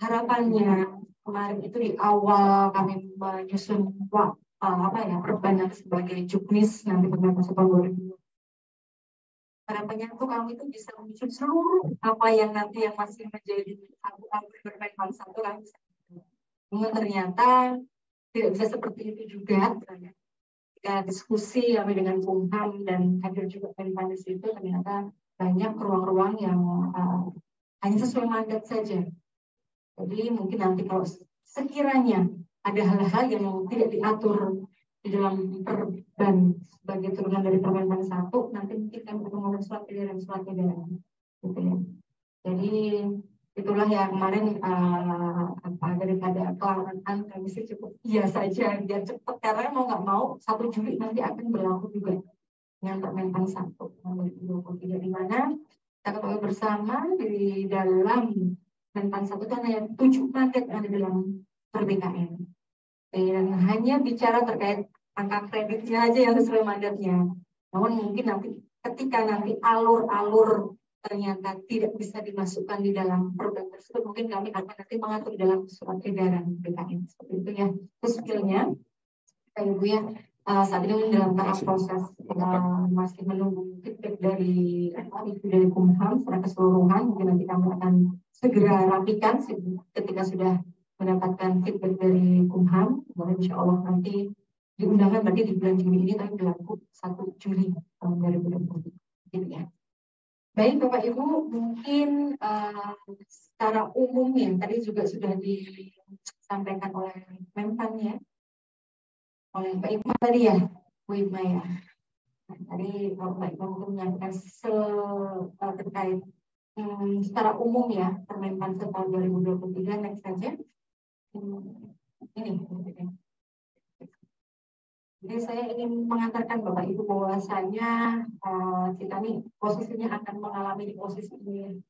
harapannya kemarin itu di awal kami menyusun perbanan sebagai juknis nanti pada tahun 2020. Harapannya tuh kami itu bisa menyusun seluruh apa yang nanti yang masih menjadi abu-abu Permenpan 1 kami bisa. Namun ternyata tidak bisa seperti itu juga. Ketika diskusi kami dengan Kumham dan hadir juga Menpan di situ, ternyata banyak ruang-ruang yang hanya sesuai mandat saja. Jadi mungkin nanti kalau sekiranya ada hal-hal yang tidak diatur di dalam perban sebagai turunan dari Permenpan 1, nanti mungkin kami akan surat edaran gitu ya. Jadi itulah yang kemarin daripada kelarangan kami sih cukup iya saja biar cepat, karena mau nggak mau 1 Juli nanti akan berlaku juga dengan Permenpan 1 tahun 2023, di mana kita ketahui bersama di dalam Permenpan 1 itu hanya 7 paket yang ada dalam PBKN. Dan hanya bicara terkait angka kreditnya aja yang sesuai mandatnya. Namun mungkin nanti ketika nanti alur-alur ternyata tidak bisa dimasukkan di dalam program tersebut, mungkin kami akan nanti mengatur dalam surat edaran PBKN seperti itu ya. Itu skillnya, Ibu ya. Saat ini dalam tahap proses masih menunggu feedback dari Kumham secara keseluruhan. Mungkin nanti kami akan segera rapikan ketika sudah mendapatkan feedback dari Kumham. Kemudian insya Allah nanti diundangkan berarti di bulan Juni ini, tapi berlaku 1 Juli tahun 2020. Gitu ya. Baik Bapak Ibu, mungkin secara umum ya tadi juga sudah disampaikan oleh Menpan ya, oleh Mbak Iqma tadi ya, Bu Iqma ya. Nah, tadi Mbak Iqma mungkin menyampaikan terkait secara umum ya Permenpan tahun 2023. Next saja. Ini. Jadi saya ingin mengantarkan Bapak Ibu bahwasanya kita nih posisinya akan mengalami di posisi ini.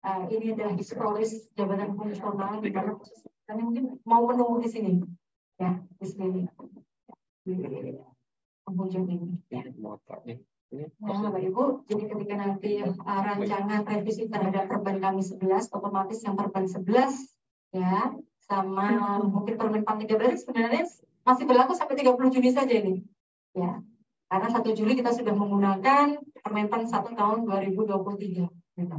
Ini adalah historis jabatan fungsional, di mana posisi kita mungkin mau menunggu di sini, ya di sini. Penghujung ini. Ya. Nah, Bapak Ibu, jadi ketika nanti rancangan revisi terhadap Perban kami 11, otomatis yang Perban 11 ya, sama mungkin Permenpan 13 sebenarnya masih berlaku sampai 30 Juni saja ini. Ya. Karena 1 Juli kita sudah menggunakan Permenpan 1 tahun 2023. Gitu.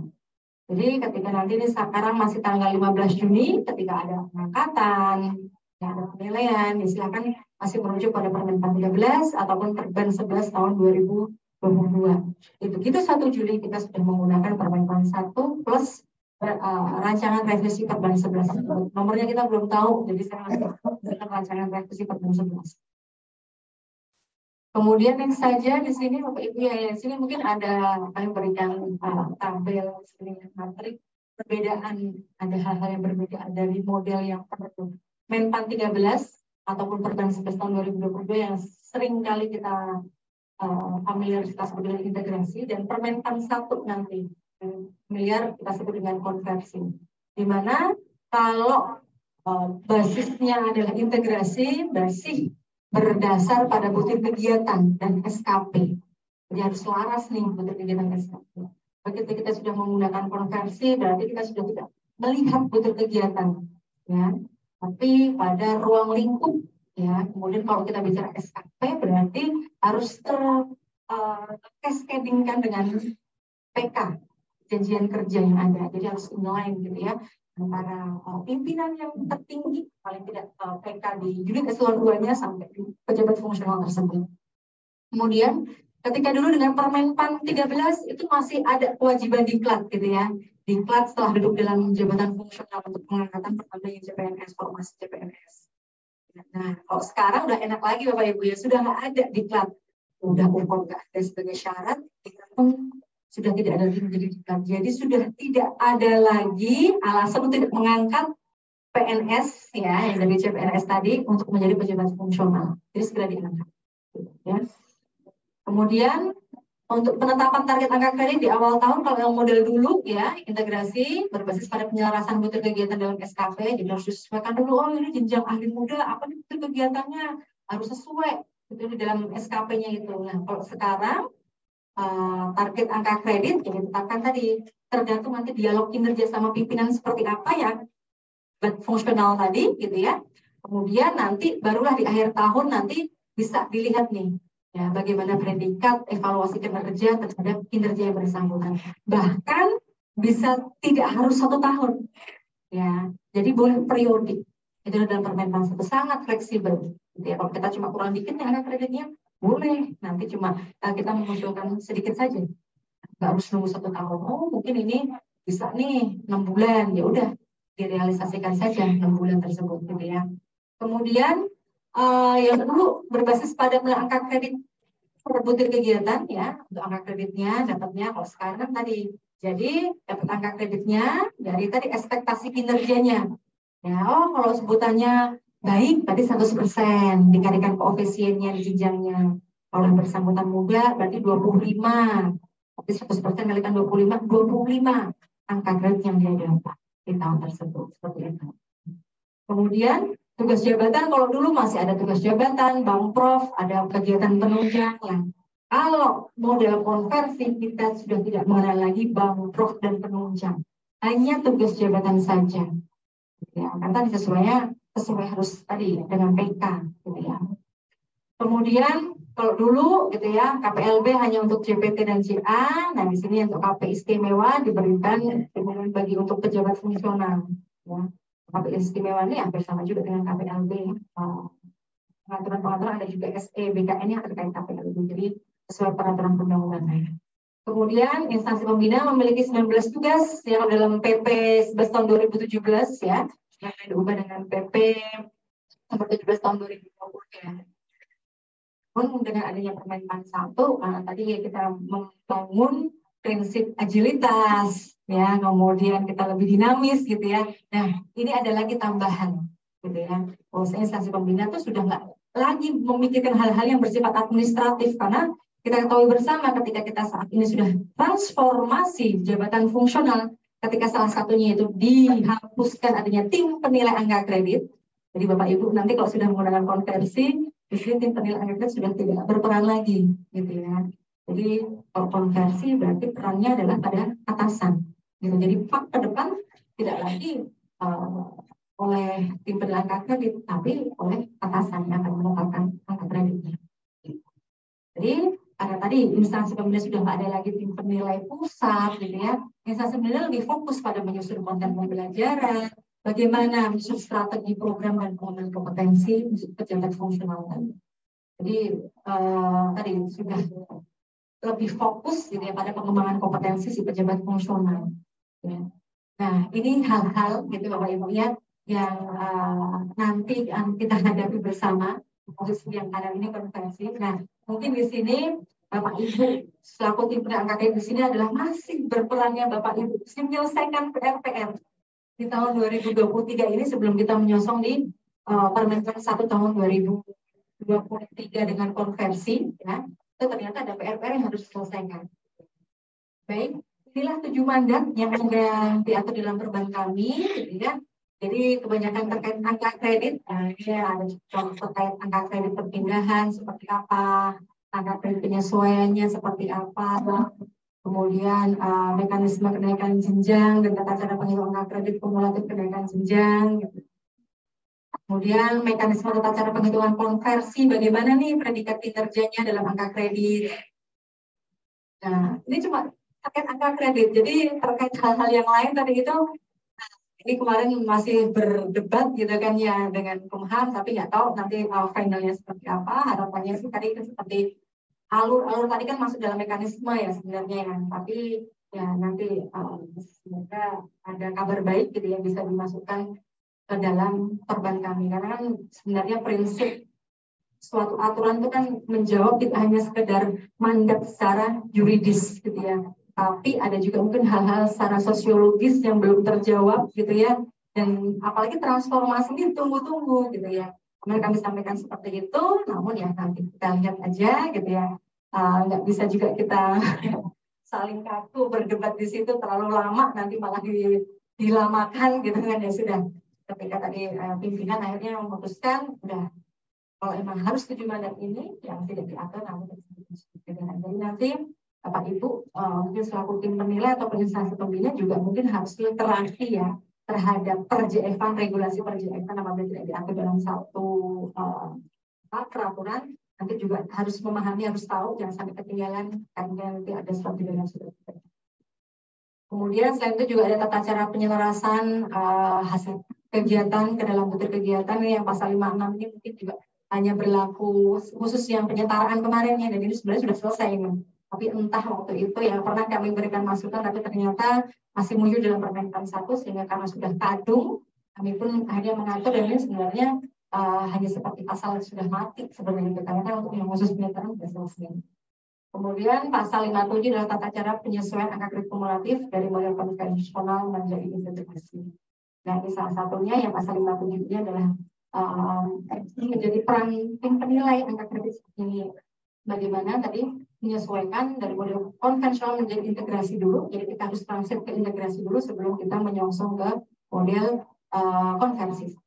Jadi ketika nanti ini sekarang masih tanggal 15 Juni, ketika ada pengangkatan, ya ada penilaian, silakan masih merujuk pada Permenpan 13 ataupun Perban 11 tahun 2022. Begitu 1 Juli kita sudah menggunakan Permenpan 1 plus rancangan revisi Perban 11. Nomornya kita belum tahu, jadi saya masih menggunakan rancangan revisi Perban 11. Kemudian yang saja di sini Bapak Ibu ya, di sini mungkin ada kami berikan tabel sini matrik perbedaan, ada hal-hal yang berbeda dari model yang perlu Menpan 13 ataupun Perban 11 tahun 2022 yang sering kali kita familiaritas dengan integrasi, dan Permenpan 1 nanti familiar kita sebut dengan konversi, di mana kalau basisnya adalah integrasi, bersih berdasar pada butir kegiatan dan SKP. Jadi harus selaras nih butir kegiatan SKP. Begitu kita sudah menggunakan konversi, berarti kita sudah tidak melihat butir kegiatan, ya. Tapi pada ruang lingkup, ya. Kemudian kalau kita bicara SKP, berarti harus terkascadingkan dengan PK, janjian kerja yang ada. Jadi harus inline gitu ya, antara pimpinan yang tertinggi, paling tidak PK di unit eselon 2-nya sampai di pejabat fungsional tersebut. Kemudian ketika dulu dengan Permenpan 13 itu masih ada kewajiban diklat gitu ya. Diklat setelah duduk dalam jabatan fungsional untuk pengangkatan pertama CPNS, formasi CPNS. Nah, kalau sekarang udah enak lagi Bapak Ibu ya, sudah nggak ada diklat. Udah umum nggak ada sebagai syarat, kita pun sudah tidak ada lagi menjadi diklat. Jadi sudah tidak ada lagi alasan untuk tidak mengangkat PNS ya, yang dari CPNS tadi untuk menjadi pejabat fungsional. Jadi segera diangkat. Ya. Kemudian untuk penetapan target angka kredit di awal tahun, kalau yang model dulu ya integrasi berbasis pada penyelarasan butir kegiatan dalam SKP, jadi harus disesuaikan dulu. Oh ini jenjang ahli muda, apa nih butir kegiatannya harus sesuai itu di dalam SKP-nya itu. Nah kalau sekarang target angka kredit yang ditetapkan tadi tergantung nanti dialog kinerja sama pimpinan seperti apa ya. fungsional tadi gitu ya. Kemudian nanti barulah di akhir tahun nanti bisa dilihat nih ya bagaimana predikat evaluasi kinerja terhadap kinerja yang bersangkutan. Bahkan bisa tidak harus 1 tahun ya. Jadi boleh periodik. Itu dalam Permenpan 1 sangat fleksibel. Gitu ya. Kalau kita cuma kurang dikit nih angka kreditnya boleh. Nanti cuma kita mengusulkan sedikit saja. Nggak harus nunggu 1 tahun. Oh mungkin ini bisa nih 6 bulan. Ya udah direalisasikan saja 6 bulan tersebut gitu ya. Kemudian yang kedua berbasis pada angka kredit per butir kegiatan ya. Untuk angka kreditnya dapatnya kalau sekarang kan tadi. Jadi dapat angka kreditnya dari tadi ekspektasi kinerjanya. Ya, oh kalau sebutannya baik tadi 100% dikalikan koefisiennya di jenjangnya. Kalau yang bersangkutan muda berarti 25. Tapi 100% kalikan 25 angka kredit yang dia dapat di tahun tersebut. Seperti itu. Kemudian tugas jabatan, kalau dulu masih ada tugas jabatan, Bangprof, ada kegiatan penunjang. Ya. Kalau model konversi kita sudah tidak mengenal lagi Bangprof dan penunjang. Hanya tugas jabatan saja. Ya, karena sesuai harus tadi dengan PK gitu ya. Kemudian kalau dulu gitu ya KPLB hanya untuk JPT dan JA, nah di sini untuk KP istimewa diberikan bagi untuk pejabat fungsional. Ya. KP istimewa ini hampir sama juga dengan KPLB. Pengaturan-pengaturan ada juga SE, BKN yang terkait KPLB. Jadi sesuai peraturan perundang-undangan. Kemudian instansi pembina memiliki 19 tugas yang dalam PP 11 tahun 2017 ya, yang diubah dengan PP nomor 17 tahun 2020 ya. Pun dengan adanya Permenpan 1, karena tadi kita membangun prinsip agilitas, ya, kemudian kita lebih dinamis gitu ya. Nah, ini ada lagi tambahan, gitu ya. Bahwasanya instansi pembina itu sudah nggak lagi memikirkan hal-hal yang bersifat administratif, karena kita ketahui bersama ketika kita saat ini sudah transformasi jabatan fungsional, ketika salah satunya itu dihapuskan adanya tim penilai angka kredit. Jadi Bapak Ibu nanti kalau sudah menggunakan konversi, di sini tim penilai angka kredit sudah tidak berperan lagi, gitu ya. Jadi kalau konversi berarti perannya adalah pada atasan. Gitu. Jadi pak ke depan tidak lagi oleh tim penilai angka kredit, tapi oleh atasan yang akan menetapkan angka kreditnya. Jadi karena tadi instansi pembina sudah nggak ada lagi tim penilai pusat, gitu ya. Instansi pembina lebih fokus pada menyusun konten pembelajaran, bagaimana menyusun strategi program dan pengembangan kompetensi untuk pejabat fungsional tadi. Jadi tadi sudah lebih fokus gitu ya pada pengembangan kompetensi si pejabat fungsional. Ya. Nah ini hal-hal gitu Bapak Ibu ya yang nanti kita hadapi bersama khusus yang ada ini konversi. Nah mungkin di sini Bapak Ibu selaku tim penangkat di sini adalah masih berperannya Bapak Ibu menyelesaikan PR-PR di tahun 2023 ini sebelum kita menyosong di Permenpan 1 tahun 2023 dengan konversi ya. Itu ternyata ada PR-PR yang harus diselesaikan. Baik, inilah 7 mandat yang ada diatur dalam perban kami, gitu ya. Jadi kebanyakan terkait angka kredit, ya ada contoh terkait angka kredit perpindahan seperti apa, angka kredit penyesuaiannya seperti apa, kemudian mekanisme kenaikan jenjang dan tata cara penghitungan angka kredit kumulatif kenaikan jenjang. Gitu. Kemudian mekanisme tata cara penghitungan konversi, bagaimana nih predikat kinerjanya dalam angka kredit. Nah, ini cuma terkait angka kredit. Jadi terkait hal-hal yang lain tadi itu, ini kemarin masih berdebat gitu kan ya dengan Kumham, tapi nggak tahu nanti finalnya seperti apa. Harapannya sih tadi seperti alur tadi kan masuk dalam mekanisme ya sebenarnya kan. Tapi ya nanti semoga ada kabar baik gitu ya bisa dimasukkan ke dalam perban kami. Karena kan sebenarnya prinsip suatu aturan itu kan menjawab tidak hanya sekedar mandat secara yuridis gitu ya. Tapi ada juga mungkin hal-hal secara sosiologis yang belum terjawab gitu ya. Dan apalagi transformasi ini tunggu-tunggu gitu ya. Kemarin kami sampaikan seperti itu, namun ya nanti kita lihat aja gitu ya. Nggak bisa juga kita saling kaku berdebat di situ terlalu lama, nanti malah dilamakan gitu kan ya sudah. Ketika tadi pimpinan akhirnya memutuskan, udah kalau emang harus 7 mandat ini yang tidak diatur namun jadi nanti Bapak Ibu mungkin selaku tim penilai atau instansi pembina juga mungkin harus literasi ya terhadap per-JF-an, regulasi per-JF-an apabila tidak diatur dalam satu peraturan, nanti juga harus memahami, harus tahu, jangan sampai ketinggalan karena nanti ada suatu yang sudah. Kemudian selain itu juga ada tata cara penyelarasan hasil kegiatan ke dalam butir kegiatan yang pasal 56 ini mungkin juga hanya berlaku khusus yang penyetaraan kemarin ya, dan ini sebenarnya sudah selesai nih. Tapi entah waktu itu yang pernah kami berikan masukan tapi ternyata masih muncul dalam Permenpan 1 sehingga karena sudah kadung kami pun akhirnya mengatur, dan ini sebenarnya hanya seperti pasal sudah mati sebenarnya, karena untuk yang khusus penyetaraan sudah selesai. Kemudian pasal 57 adalah tata cara penyesuaian angka kredit kumulatif dari model konvensional menjadi integrasi. Nah, ini salah satunya yang pasal 57 ini adalah menjadi peran tim penilai angka kredit ini. Bagaimana tadi menyesuaikan dari model konvensional menjadi integrasi dulu. Jadi kita harus transit ke integrasi dulu sebelum kita menyongsong ke model konversi.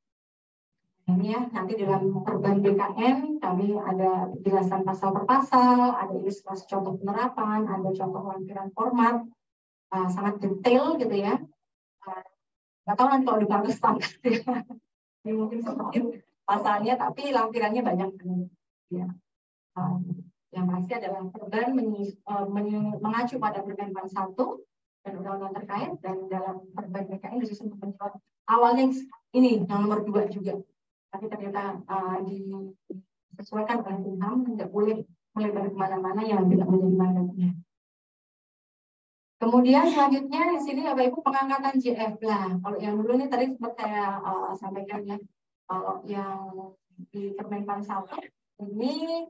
Ini ya, nanti dalam perban BKN kami ada penjelasan pasal per pasal, ada ilustrasi contoh penerapan, ada contoh lampiran format, sangat detail gitu ya. Nggak tahu nanti kalau dipakai standar ya. Ini mungkin seperti pasalnya, tapi lampirannya banyak ya. Yang pasti adalah perban mengacu pada Permenpan 1 dan undang-undang terkait, dan dalam perban BKN disusun menjawab awalnya ini yang nomor 2 juga. Tapi ternyata disesuaikan oleh Kumham, tidak boleh melebar kemana-mana yang tidak menjadi mandatnya. Kemudian selanjutnya di sini Bapak Ibu pengangkatan JF lah. Kalau yang dulu ini tadi sempat saya sampaikan ya, kalau yang di Permenpan 1 ini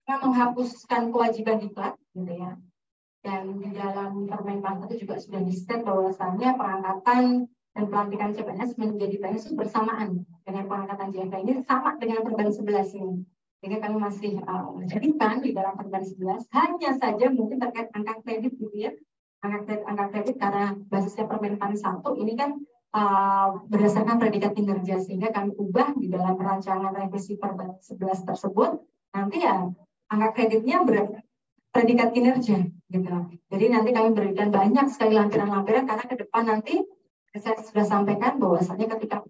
kita menghapuskan kewajiban diklat, gitu ya. Dan di dalam Permenpan 1 juga sudah di-state bahwasannya pengangkatan dan pelantikan CPNS menjadi PNS bersamaan dengan pengangkatan JFK ini sama dengan Perban 11 ini. Jadi kami masih menjadikan di dalam Perban 11 hanya saja mungkin terkait angka kredit gitu ya. Angka kredit karena basisnya Permenpan 1 ini kan berdasarkan predikat kinerja, sehingga kami ubah di dalam rancangan revisi Perban 11 tersebut nanti ya angka kreditnya predikat kinerja gitu. Jadi nanti kami berikan banyak sekali lampiran-lampiran karena ke depan nanti saya sudah sampaikan bahwasanya ketika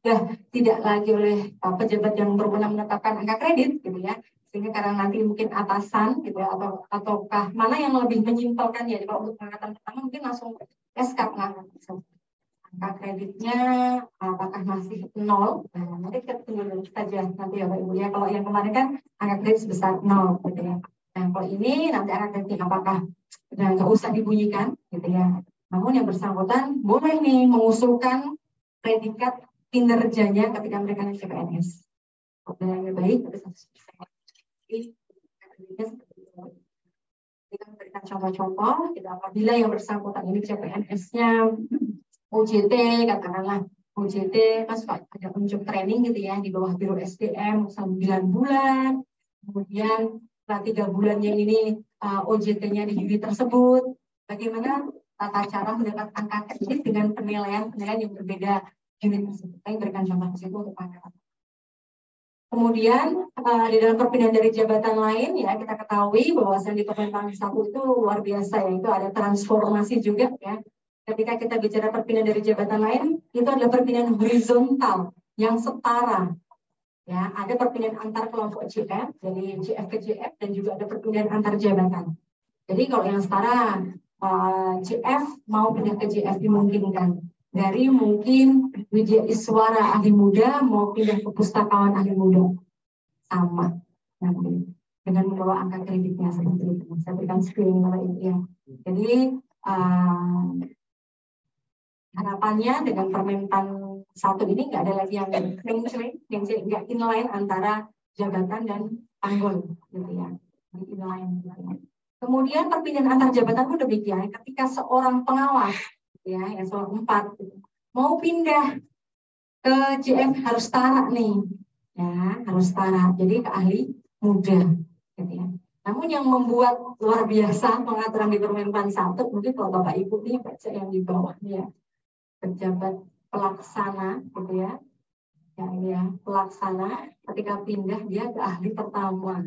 sudah tidak lagi oleh pejabat yang berwenang menetapkan angka kredit gitu ya, sehingga karena nanti mungkin atasan gitu ya, ataukah mana yang lebih menyimpulkan ya. Kalau untuk pengangkatan pertama mungkin langsung SK angka kreditnya apakah masih 0, nah, nanti kita tunggu dulu saja nanti ya Pak Ibu ya. Kalau yang kemarin kan angka kredit sebesar 0 gitu ya. Nah kalau ini nanti angka kreditnya apakah nggak usah dibunyikan gitu ya. Namun yang bersangkutan boleh nih mengusulkan predikat kinerjanya ketika mereka naik CPNS. Apabila baik, tapi 100%. Kita memberikan contoh-contoh. Apabila yang bersangkutan ini CPNS-nya OJT, katakanlah OJT, kan suka ada unjuk training gitu ya di bawah Biro SDM 9 bulan. Kemudian setelah 3 bulannya ini OJT-nya di unit tersebut. Bagaimana tata cara mendapat angka kredit dengan penilaian yang berbeda unit tersebut. Saya berikan contoh tersebut untuk pangkatan. Kemudian di dalam perpindahan dari jabatan lain ya kita ketahui bahwa di Permenpan 1 itu luar biasa ya, itu ada transformasi juga ya. Ketika kita bicara perpindahan dari jabatan lain, itu adalah perpindahan horizontal yang setara. Ya, ada perpindahan antar kelompok JF, jadi JF ke JF, dan juga ada perpindahan antar jabatan. Jadi kalau yang setara JF mau pindah ke JF dimungkinkan. Dari mungkin Widya Iswara ahli muda mau pindah ke pustakawan ahli muda. Sama. Nanti dengan membawa angka kreditnya seperti itu. Saya berikan screening Bapak Ibu ya. Jadi harapannya dengan Permenpan 1 ini nggak ada lagi yang nggak inline antara jabatan dan panggul gitu ya. Inline. Kemudian perpindahan antar jabatan pun demikian. Ketika seorang pengawas, ya, yang seorang 4, mau pindah ke JF harus setara nih, ya, harus setara. Jadi ke ahli muda, gitu ya. Namun yang membuat luar biasa pengaturan di Permenpan 1, mungkin kalau Bapak Ibu nih baca yang di bawahnya, pejabat pelaksana, gitu ya. Ya, ini ya, pelaksana ketika pindah dia ke ahli pertama.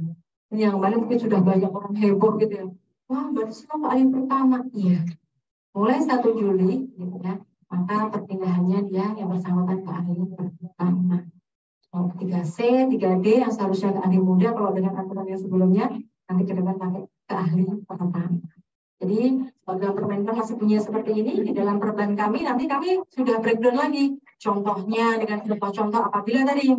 Yang mana mungkin sudah banyak orang heboh gitu ya. Wah, berarti siapa ahli pertama? Iya. Mulai 1 Juli gitu ya. maka perpindahannya dia yang bersangkutan ke ahli pertama. Kalau 3C, 3D yang seharusnya ke ahli muda, kalau dengan aturan yang sebelumnya nanti ke depan pakai ke ahli pertama. Jadi dalam Permenpan masih punya seperti ini, di dalam perban kami nanti kami sudah breakdown lagi. Contohnya dengan beberapa contoh apabila tadi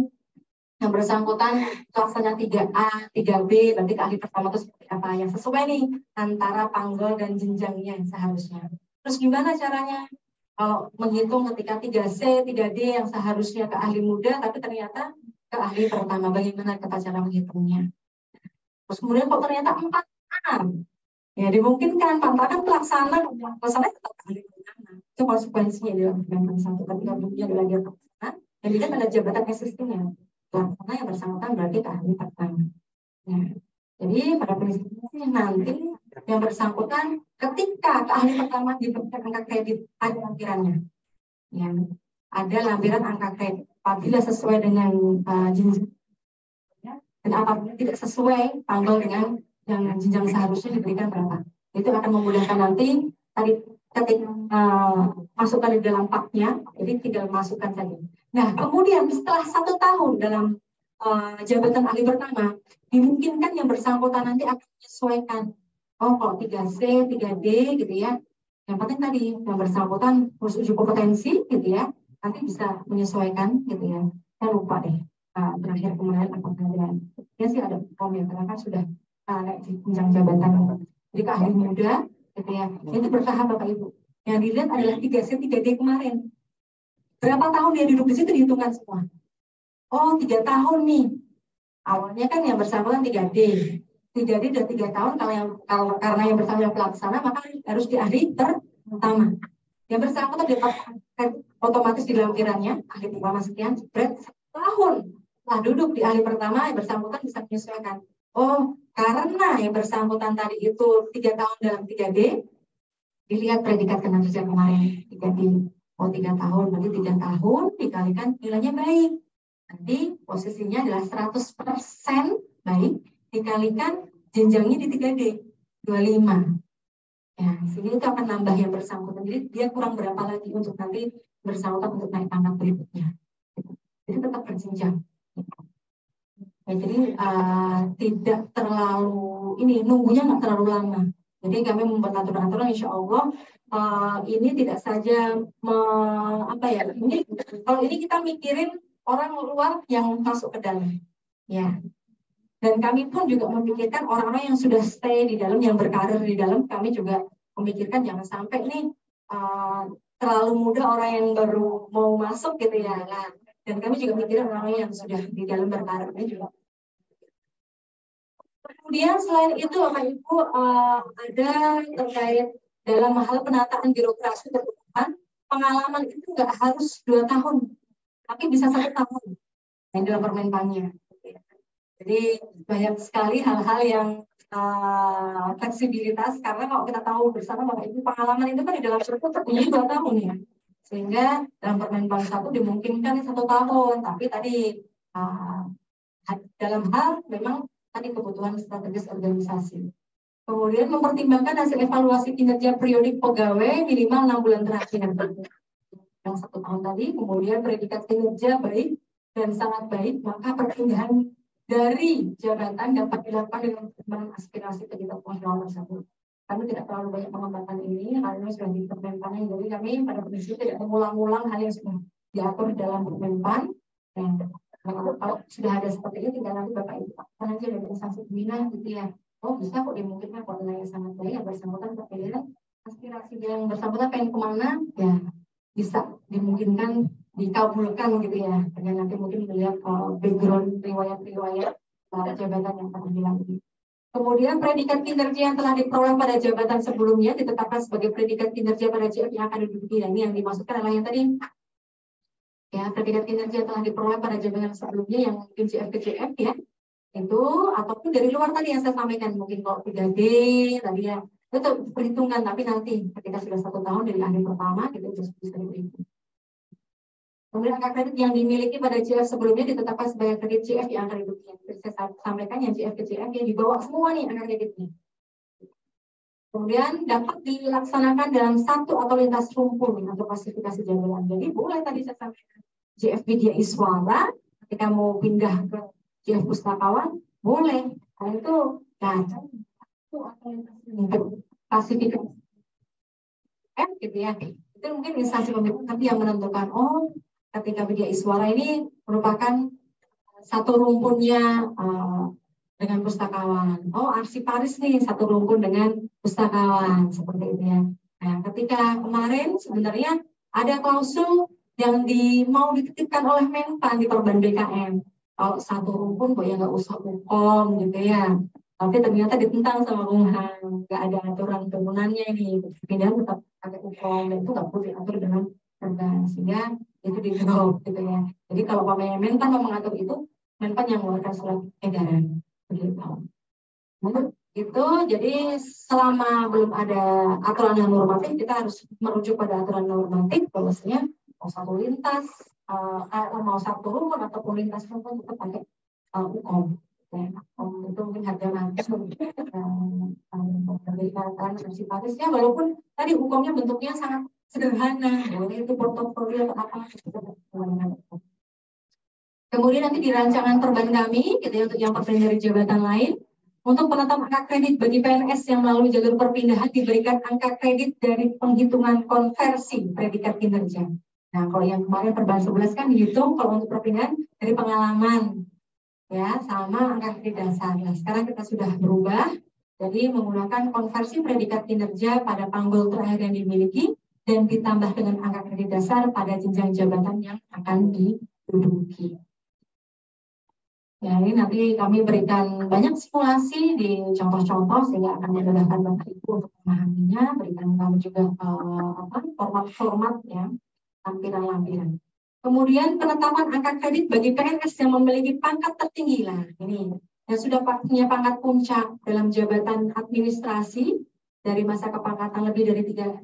yang bersangkutan kelasnya 3A, 3B, nanti ke ahli pertama itu seperti apa yang sesuai nih antara panggil dan jenjangnya seharusnya. Terus gimana caranya? Kalau menghitung ketika 3C, 3D yang seharusnya ke ahli muda, tapi ternyata ke ahli pertama, bagaimana kita cara menghitungnya? Terus kemudian kok ternyata 4A, ya dimungkinkan pantakan pelaksana tetap ahli pertama. Itu konsekuensinya dalam Permenpan 1 ketika bunyinya adalah dia pelaksana dan dilihat ada jabatan existingnya. Pelaksana yang bersangkutan berarti ke ahli pertama. Ya. Jadi pada prinsipnya nanti yang bersangkutan ketika ke ahli pertama diberikan angka kredit ada lampirannya. Ya. Ada lampiran angka kredit apabila sesuai dengan jenjang dan apabila tidak sesuai tanggal dengan yang jenjang seharusnya diberikan berapa. Itu akan memudahkan nanti tadi ketika masukkan di dalam paknya, jadi tinggal masukkan saja. Nah, kemudian setelah 1 tahun dalam jabatan ahli pertama, dimungkinkan yang bersangkutan nanti akan menyesuaikan. Oh, kalau 3C, 3D gitu ya. Yang penting tadi yang bersangkutan harus uji kompetensi gitu ya. Nanti bisa menyesuaikan gitu ya. Saya lupa deh. Terakhir kemarin apakah ada ya sih ada form ya karena kan sudah naik jenjang jabatan. Jadi ke ahli muda gitu ya. Itu bertahap Bapak Ibu. Yang dilihat adalah 3C, 3D kemarin. Berapa tahun dia duduk di situ dihitungkan semua. Oh, 3 tahun nih. Awalnya kan yang bersangkutan 3D. 3D udah 3 tahun kalau karena yang bersangkutan pelaksana maka harus di ahli pertama. Yang bersangkutan dapat otomatis di lampirannya ahli pertama sekian, spread 1 tahun. Nah, duduk di ahli pertama yang bersangkutan bisa menyesuaikan. Oh, karena yang bersangkutan tadi itu 3 tahun dalam 3D, dilihat predikat kinerja kemarin 3D. Oh, 3 tahun, berarti 3 tahun dikalikan nilainya baik. Nanti posisinya adalah 100% baik, dikalikan jenjangnya di 3D, 25. Ya, sini itu akan nambah yang bersangkutan. Jadi dia kurang berapa lagi untuk nanti bersangkutan untuk naik pangkat berikutnya. Jadi tetap berjenjang. Ya, jadi tidak terlalu ini nunggunya nggak terlalu lama. Jadi kami membuat aturan-aturan, insya Allah ini tidak saja apa ya? Ini kalau ini kita mikirin orang luar yang masuk ke dalam, ya. Dan kami pun juga memikirkan orang-orang yang sudah stay di dalam, yang berkarir di dalam. Kami juga memikirkan jangan sampai nih terlalu muda orang yang baru mau masuk gitu ya. Nah, dan kami juga mikirin orang-orang yang sudah di dalam berkarirnya juga. Kemudian selain itu Bapak Ibu ada terkait dalam hal penataan birokrasi terdepan, pengalaman itu nggak harus 2 tahun, tapi bisa 1 tahun yang dalam Permenpannya. Jadi banyak sekali hal-hal yang fleksibilitas karena kalau kita tahu bersama Bapak Ibu pengalaman itu kan di dalam struktur terpunya 2 tahun ya, sehingga dalam Permenpan 1 dimungkinkan 1 tahun, tapi tadi dalam hal memang tadi kebutuhan strategis organisasi. Kemudian mempertimbangkan hasil evaluasi kinerja periodik pegawai minimal 6 bulan terakhir. Yang 1 tahun tadi, kemudian predikat kinerja baik dan sangat baik, maka perpindahan dari jabatan dapat dilakukan dengan pertimbangan aspirasi kegiatan fungsional tersebut. Kami tidak terlalu banyak pengembangan ini, hal ini sudah dipermenpan, jadi kami pada prinsip tidak mengulang-ulang hal yang sudah diatur dalam Permenpan. Kalau sudah ada seperti ini, tinggal nanti Bapak Ibu akan aja dari instansi pembina gitu ya. Oh bisa kok dimungkinkan kalau nilainya sangat baik, yang bersangkutan terpilih aspirasi yang bersangkutan pengen kemana, ya bisa dimungkinkan dikabulkan gitu ya. Dan nanti mungkin melihat background riwayat-riwayat jabatan yang pernah dilalui. Kemudian predikat kinerja yang telah diperoleh pada jabatan sebelumnya ditetapkan sebagai predikat kinerja pada JF yang akan diduduki. Nah, ini yang dimaksudkan adalah yang tadi ya, predikat kinerja telah diperoleh pada jabatan sebelumnya yang mungkin JF ke JF ya, itu ataupun dari luar tadi yang saya sampaikan, mungkin kalau 3D tadi ya, itu perhitungan, tapi nanti ketika sudah 1 tahun dari ahli pertama itu bisa diperhitung. Kemudian angka kredit yang dimiliki pada JF sebelumnya ditetapkan sebagai kredit JF yang akan diduduki. Saya sampaikan yang JF ke JF yang dibawa semua nih angka kreditnya. Kemudian dapat dilaksanakan dalam satu atau lintas rumpun atau klasifikasi jabatan. Jadi boleh tadi saya sampaikan JF Widya Iswara ketika mau pindah ke JF Pustakawan boleh. Nah itu satu atau lintas rumpun klasifikasi F gitu ya. Itu mungkin instansi pemerintah nanti yang menentukan ketika Widya Iswara ini merupakan satu rumpunnya dengan pustakawan. Arsiparis nih satu rumpun dengan pustakawan seperti itu ya. Nah, ketika kemarin sebenarnya ada klausul yang mau dititipkan oleh Menpan di Perban BKM. Kalau satu rumpun kok ya nggak usah hukum gitu ya. Tapi ternyata ditentang sama Kumham, nggak ada aturan turunannya ini. Pindahan tetap pakai hukum dan itu nggak perlu diatur dengan Perban sehingga itu di drop gitu ya. Jadi kalau Menpan mau mengatur itu, Menpan yang mengeluarkan surat edaran. Begitu. Itu jadi selama belum ada aturan yang normatif kita harus merujuk pada aturan normatif bahwasanya mau satu lintas mau satu rumpun ataupun lintas rumpun tetap pakai hukum ya. Itu mungkin harga nanti dari simpatisnya walaupun tadi hukumnya bentuknya sangat sederhana itu portofolio atau apa. Kemudian nanti di rancangan perban kami, gitu ya, untuk yang perpindahan dari jabatan lain, untuk penetapan angka kredit bagi PNS yang melalui jalur perpindahan diberikan angka kredit dari penghitungan konversi predikat kinerja. Nah, kalau yang kemarin perban 11 kan dihitung kalau untuk perpindahan dari pengalaman, ya, sama angka kredit dasar. Nah, sekarang kita sudah berubah, jadi menggunakan konversi predikat kinerja pada panggul terakhir yang dimiliki dan ditambah dengan angka kredit dasar pada jenjang jabatan yang akan diduduki. Ya, ini nanti kami berikan banyak simulasi di contoh-contoh sehingga akan memudahkan Bapak Ibu untuk memahaminya. Berikan kami juga format-format ya, lampiran-lampiran. Kemudian penetapan angka kredit bagi PNS yang memiliki pangkat tertinggi lah. Ini yang sudah punya pangkat puncak dalam jabatan administrasi dari masa kepangkatan lebih dari tiga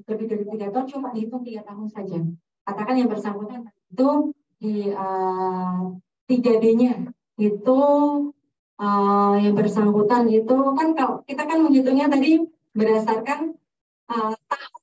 tahun cuma dihitung 3 tahun saja. Katakan yang bersangkutan itu di 3D-nya. Itu yang bersangkutan itu kan kalau kita kan menghitungnya tadi berdasarkan tahun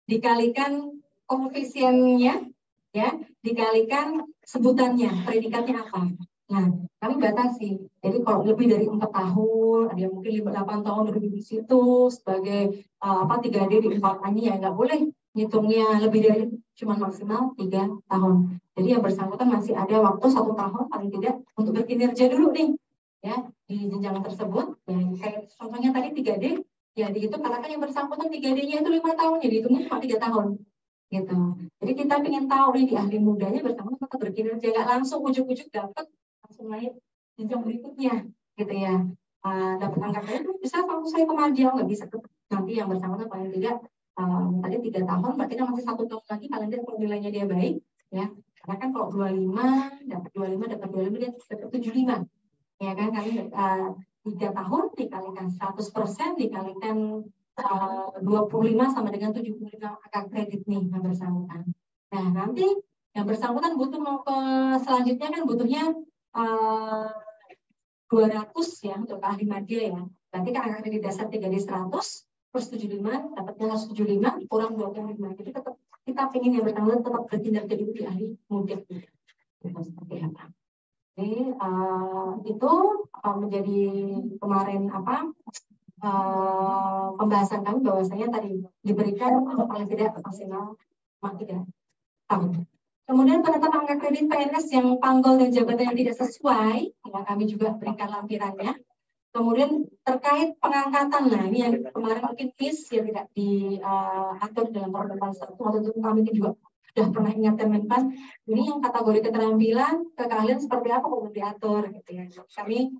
dikalikan koefisiennya ya dikalikan sebutannya predikatnya apa. Nah kami batasi jadi kalau lebih dari 4 tahun ada yang mungkin 8 tahun lebih di situ sebagai 3D di 4 ya nggak boleh ngitungnya lebih dari cuma maksimal 3 tahun. Jadi yang bersangkutan masih ada waktu 1 tahun paling tidak untuk berkinerja dulu nih, ya di jenjang tersebut. Ya, kayak contohnya tadi 3D, ya dihitung katakan yang bersangkutan 3D-nya itu 5 tahun, ya dihitungnya cuma 3 tahun, gitu. Jadi kita ingin tahu nih di ahli mudanya bersangkutan tetap berkinerja, nggak langsung ujuk-ujuk dapat langsung naik jenjang berikutnya, gitu ya. Dapat angka itu bisa langsung saya kemajuan nggak bisa nanti yang bersangkutan paling tidak tadi 3 tahun, berarti kan masih 1 tahun lagi paling tidak kalau nilainya dia baik, ya. Karena kan kalau 25 dapat 25 dia dapat 75, ya kan kali 3 tahun dikalikan 100% dikalikan 25 sama dengan 75 angka kredit nih yang bersangkutan. Nah nanti yang bersangkutan butuh mau ke selanjutnya kan butuhnya 200 ya untuk ahli media ya. Nanti kan angka kredit dasar 3D 100 plus 75 dapatnya 175 kurang 25. Jadi tetap kita ingin yang bersangkutan tetap berkinerja di ahli mudik. Seperti apa? Jadi itu menjadi kemarin pembahasan kami bahwasanya tadi diberikan paling tidak maksimal 3 tahun. Kemudian penetapan angka kredit PNS yang panggul dan jabatan yang tidak sesuai, ya, kami juga berikan lampirannya. Kemudian terkait pengangkatan, nah ini yang kemarin mungkin ya tidak diatur dalam peraturan satu waktu itu kami juga sudah pernah ingatkan Menpan, ini yang kategori keterampilan, keahlian seperti apa perlu diatur gitu ya. Kami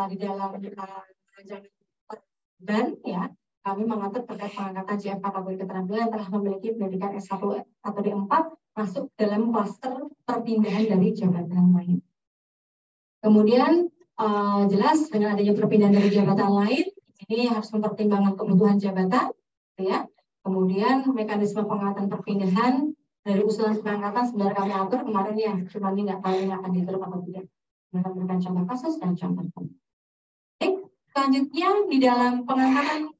di dalam rancangan perban ya, kami mengatur terkait pengangkatan JF kategori keterampilan yang telah memiliki pendidikan S1 atau D4 masuk dalam klaster perpindahan dari jabatan lain. Kemudian jelas dengan adanya perpindahan dari jabatan lain, ini harus mempertimbangkan kebutuhan jabatan, ya. Kemudian mekanisme pengangkatan perpindahan dari usulan pengangkatan sebenarnya kami atur kemarin ya, cuma ini nggak tahu ini akan diterima atau tidak. Memberikan contoh kasus dan contoh. Selanjutnya di dalam pengangkatan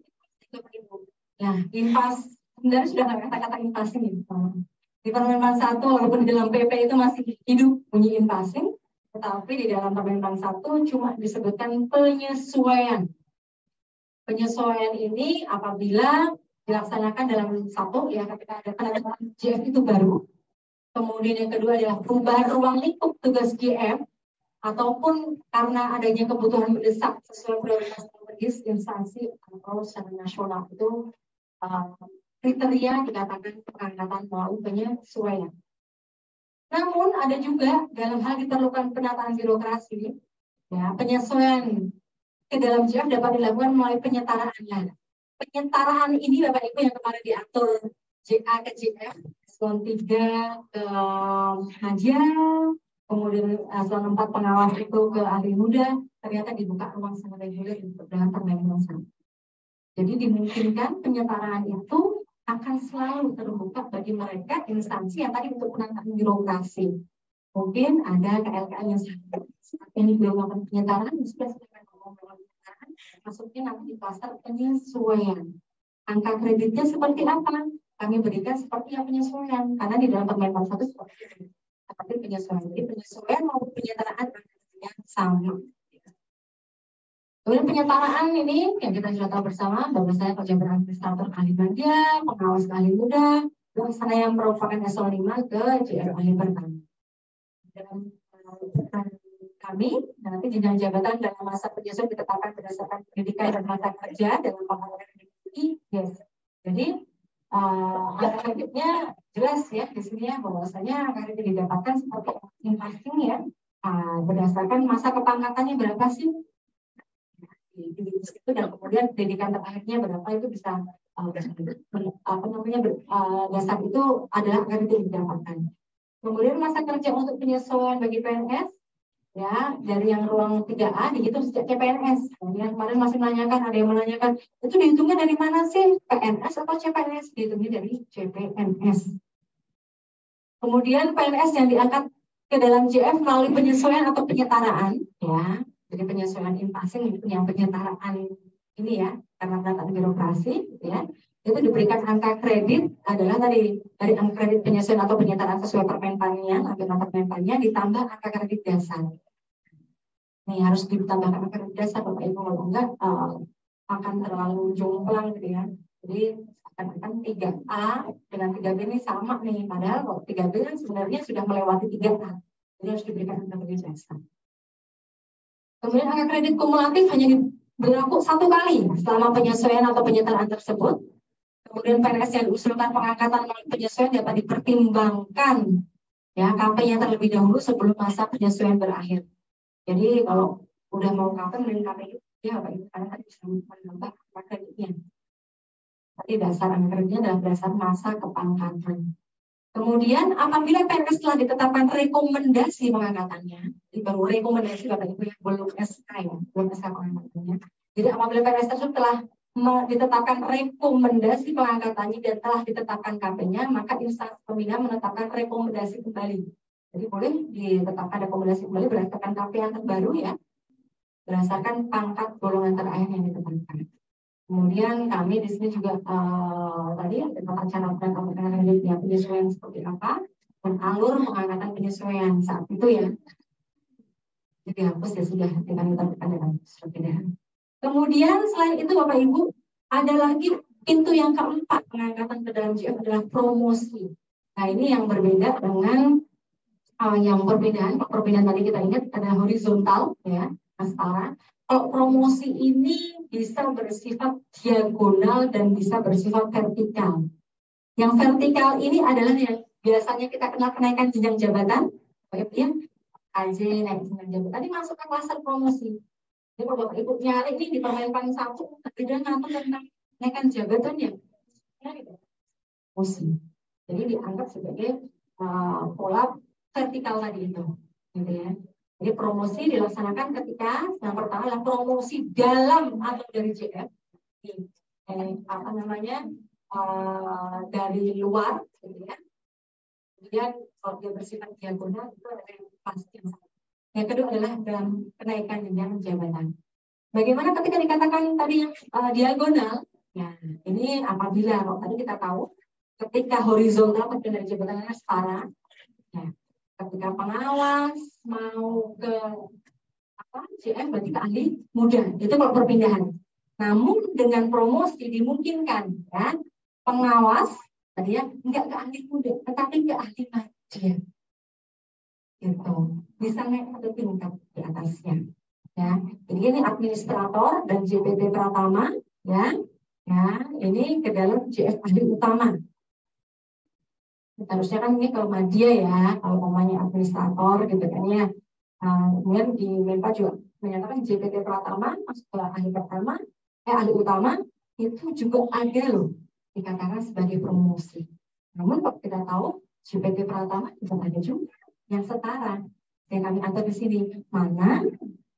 Nah, inpas sebenarnya sudah nggak kata-kata impasing gitu. Di Permenpan 1 walaupun di dalam PP itu masih hidup bunyi impasing, tetapi di dalam Permenpan 1 cuma disebutkan penyesuaian. Penyesuaian ini apabila dilaksanakan dalam satu ya ketika ada penetapan JF itu baru. Kemudian yang kedua adalah perubahan ruang lingkup tugas GM ataupun karena adanya kebutuhan mendesak sesuai prioritas strategis instansi atau secara nasional itu kriteria dikatakan pengangkatan melalui penyesuaian. Namun ada juga dalam hal diperlukan penataan birokrasi, ya penyesuaian ke dalam JF dapat dilakukan melalui penyetaraan. Penyetaraan ini Bapak Ibu yang kemarin diatur JA ke JF, eselon 3 ke Haja, kemudian eselon 4 pengawas itu ke ahli muda, ternyata dibuka ruang sangat reguler untuk dalam Permenpan 1. Jadi dimungkinkan penyetaraan itu akan selalu terbuka bagi mereka instansi yang tadi untuk penataan birokrasi. Mungkin ada KLKM yang saat ini belum melakukan penyetaraan, sudah ngomong penyetaraan, masuknya nanti di pasar penyesuaian. Angka kreditnya seperti apa? Kami berikan seperti yang penyesuaian, karena di dalam Permenpan 1 seperti penyesuaian. Jadi penyesuaian maupun penyetaraan angkanya sama. Kemudian penyetaraan ini yang kita sudah tahu bersama bahwa saya pejabat administrator ahli media, pengawas ahli muda, pelaksana yang merupakan eselon 5 ke JR ahli pertama. Dalam kami nanti jenjang jabatan dalam masa penyesuaian ditetapkan berdasarkan pendidikan dan masa kerja dalam pengalaman ini. Yes. Jadi kreditnya jelas ya di sini ya bahwasanya kredit didapatkan seperti impasing ya berdasarkan masa kepangkatannya berapa sih? Itu dan kemudian pendidikan terakhirnya berapa itu bisa dasar itu adalah kredit didapatkan. Kemudian masa kerja untuk penyesuaian bagi PNS ya dari yang ruang 3A dihitung sejak CPNS. Yang kemarin masih menanyakan, ada yang menanyakan itu dihitungnya dari mana sih, PNS atau CPNS? Dihitungnya dari CPNS. Kemudian PNS yang diangkat ke dalam JF melalui penyesuaian atau penyetaraan ya. Jadi penyesuaian impasing itu yang penyetaraan ini ya karena penataan birokrasi ya itu diberikan angka kredit adalah tadi dari angka kredit penyesuaian atau penyetaraan sesuai permenpannya atau permenpannya ditambah angka kredit dasar. Nih harus ditambahkan angka kredit dasar Bapak Ibu kalau enggak akan terlalu jomplang gitu ya. Jadi akan 3A dengan 3B ini sama nih padahal kalau 3B kan sebenarnya sudah melewati 3A. Jadi harus diberikan angka kredit dasar. Kemudian angka kredit kumulatif hanya berlaku 1 kali selama penyesuaian atau penyetaraan tersebut. Kemudian PNS yang diusulkan pengangkatan melalui penyesuaian dapat dipertimbangkan ya KP-nya terlebih dahulu sebelum masa penyesuaian berakhir. Jadi kalau udah mau KP mending KP ya Pak Ibu karena tadi bisa menambah angka kreditnya. Tapi dasar angka kreditnya adalah dasar masa kepangkatan. Kemudian apabila PNS telah ditetapkan rekomendasi pengangkatannya, ini baru rekomendasi Bapak Ibu yang belum SK ya, belum SK pengangkatannya. Jadi apabila PNS tersebut telah ditetapkan rekomendasi pengangkatannya dan telah ditetapkan KP-nya, maka instansi pembina menetapkan rekomendasi kembali. Jadi boleh ditetapkan rekomendasi kembali berdasarkan KP yang terbaru ya, berdasarkan pangkat golongan terakhir yang ditetapkan. Kemudian kami di sini juga tadi ada cara pengangkatan kreditnya penyesuaian seperti apa dan alur pengangkatan penyesuaian saat itu ya. Jadi hapus ya sudah kita tekan dalam seperti ini. Kemudian selain itu Bapak Ibu ada lagi pintu yang keempat pengangkatan ke dalam JF adalah promosi. Nah ini yang berbeda dengan yang perbedaan tadi kita ingat ada horizontal ya astara. Kalau promosi ini bisa bersifat diagonal dan bisa bersifat vertikal. Yang vertikal ini adalah yang biasanya kita kenal kenaikan jenjang jabatan, ya, AJ naik jenjang jabatan. Tadi masuk ke klaster promosi. Jadi kalau Bapak Ibu nyari ini di Permenpan 1, tidak ngatur tentang kenaikan jabatan ya, promosi. Jadi dianggap sebagai pola vertikal tadi itu, gitu ya. Jadi promosi dilaksanakan ketika yang pertama adalah promosi dalam atau dari JF, dari luar, gitu ya. Kemudian kalau dia bersifat diagonal itu ada yang pasti yang sama. Yang kedua adalah dalam kenaikan jenjang jabatan. Bagaimana ketika dikatakan tadi yang diagonal, Ya, ini apabila kalau tadi kita tahu ketika horizontal perpindahan jabatannya setara, ya, ketika pengawas mau ke CF berarti ke ahli muda, itu kalau perpindahan. Namun dengan promosi dimungkinkan ya pengawas tadi ya enggak ke ahli muda, tetapi ke ahli media, gitu. Bisa naik satu tingkat di atasnya. Ya, jadi ini administrator dan JPT Pratama, ya, ya, ini ke dalam JF ahli utama. Harusnya kan ini kalau media ya, kalau namanya administrator gitu kan ya. Kemudian di Menpa juga menyatakan JPT Pratama masuk ke ahli pertama, ahli utama itu juga ada loh dikatakan sebagai promosi. Namun kalau kita tahu JPT Pratama juga ada juga yang setara. Yang kami atur di sini mana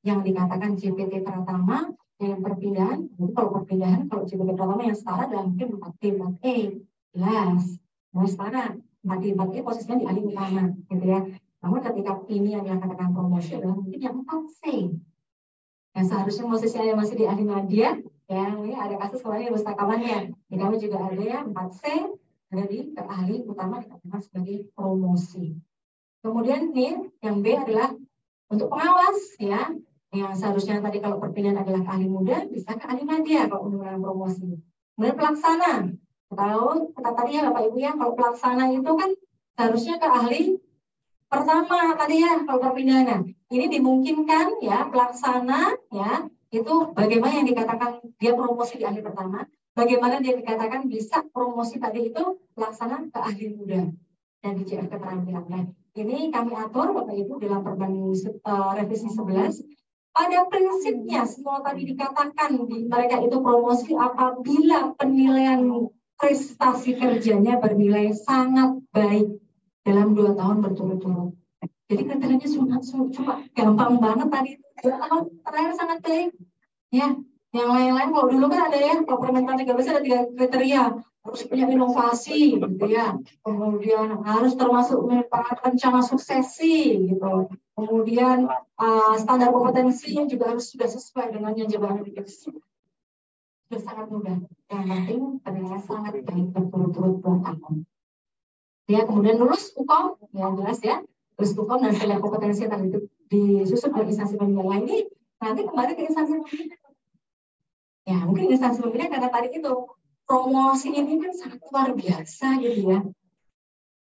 yang dikatakan JPT Pratama yang perpindahan. Jadi kalau perpindahan kalau JPT Pratama yang setara dalam mungkin 4T, 4E, jelas. Nah setara 4D, 4E posisinya di ahli utama gitu ya. Namun ketika ini yang dikatakan promosi adalah mungkin yang 4C. Yang seharusnya posisinya masih di ahli media, ya ini ada kasus kemarin pustakawannya. Di kami juga ada ya 4C, ada di ahli utama dikatakan sebagai promosi. Kemudian nih yang B adalah untuk pengawas ya, yang seharusnya tadi kalau perpindahan adalah ke ahli muda bisa ke ahli media kalau menggunakan promosi. Kemudian pelaksana, kalau kata tadi ya Bapak Ibu ya, kalau pelaksana itu kan seharusnya ke ahli pertama tadi ya kalau perpindahan. Ini dimungkinkan ya pelaksana ya itu bagaimana yang dikatakan dia promosi di ahli pertama, bagaimana dia dikatakan bisa promosi tadi itu pelaksana ke ahli muda dan di JF keterampilan. Ini kami atur Bapak Ibu dalam Perban revisi 11. Pada prinsipnya semua tadi dikatakan di mereka itu promosi apabila penilaian prestasi kerjanya bernilai sangat baik dalam 2 tahun berturut-turut. Jadi kriterianya cuma gampang banget tadi. 2 tahun terakhir sangat baik. Ya, yang lain-lain kalau dulu kan ada ya, kalau Permentan 13 ada 3 kriteria. Harus punya inovasi gitu ya. Kemudian harus termasuk rencana suksesi gitu. Kemudian standar kompetensinya juga harus sudah sesuai dengan yang jabatan dikasih. Sudah sangat mudah. Yang penting penilaian sangat baik berturut-turut 2 tahun. Ya, kemudian lulus UKOM, ya jelas ya. Lulus UKOM dan standar kompetensi tadi itu disusun oleh instansi pembina ini. Nanti kembali ke instansi pembina. Ya, mungkin instansi pembina karena tadi itu promosi ini kan sangat luar biasa gitu ya.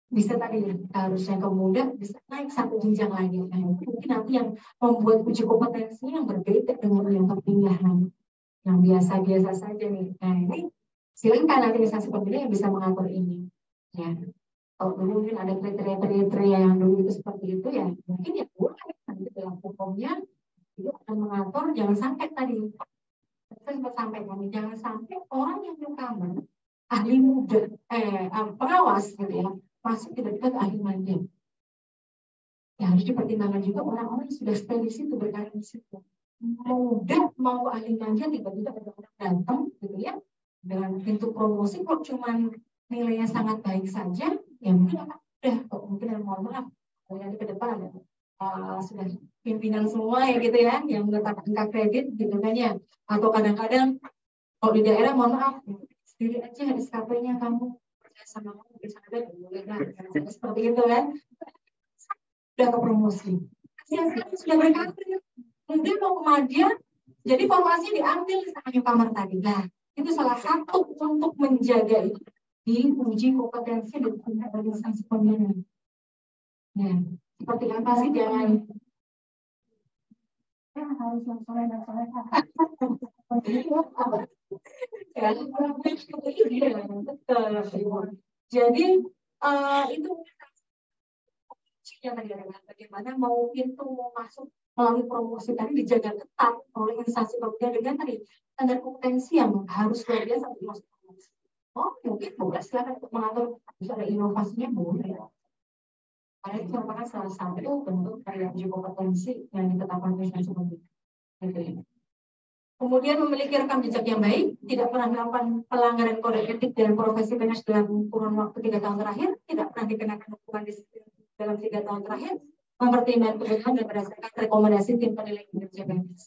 Bisa tadi harusnya ke muda bisa naik satu jenjang lagi. Nah, mungkin nanti yang membuat uji kompetensi yang berbeda dengan yang perpindahan. Yang biasa-biasa saja nih. Nah, ini silakan nanti instansi pembina yang bisa mengatur ini. Ya. Kalau dulu mungkin ada kriteria-kriteria yang dulu itu seperti itu ya, mungkin ya boleh nanti dalam hukumnya itu akan mengatur jangan sampai tadi saya sempat sampaikan jangan sampai orang yang newcomer ahli muda pengawas gitu ya masuk tiba-tiba ke ahli manja. Ya harus dipertimbangkan juga orang-orang yang sudah stay di situ berkarir di situ. Muda mau ahli manja tiba-tiba ada orang datang gitu ya dengan pintu promosi kok cuman nilainya sangat baik saja ya mungkin udah kok mungkin mohon maaf nanti ke depan sudah pimpinan semua ya gitu ya yang menetapkan angka kredit gitu kan ya atau kadang-kadang kalau di daerah mohon maaf sendiri aja SKP-nya kamu percaya sama kamu bisa ada boleh lah seperti itu kan sudah ke promosi sudah berkarir kemudian mau ke media jadi formasinya diambil sama newcomer tadi nah itu salah satu untuk menjaga itu diuji kompetensi dan organisasi pembina. Nah, seperti apa sih jangan harus yang soleh dan soleha. Jadi itu yang tadi bagaimana mau pintu mau masuk melalui promosi tadi dijaga ketat oleh instansi pembina dengan tadi standar kompetensi yang harus luar biasa untuk masuk promosi. Oh mungkin boleh silakan untuk mengatur bisa ada inovasinya boleh. Karena itu merupakan salah satu bentuk dari uji kompetensi yang ditetapkan instansi pembina. Gitu. Kemudian memiliki rekam jejak yang baik, tidak pernah melakukan pelanggaran kode etik dan profesi PNS dalam kurun waktu 3 tahun terakhir, tidak pernah dikenakan hukuman disiplin dalam 3 tahun terakhir, mempertimbangkan kebutuhan dan berdasarkan rekomendasi tim penilai kinerja PNS.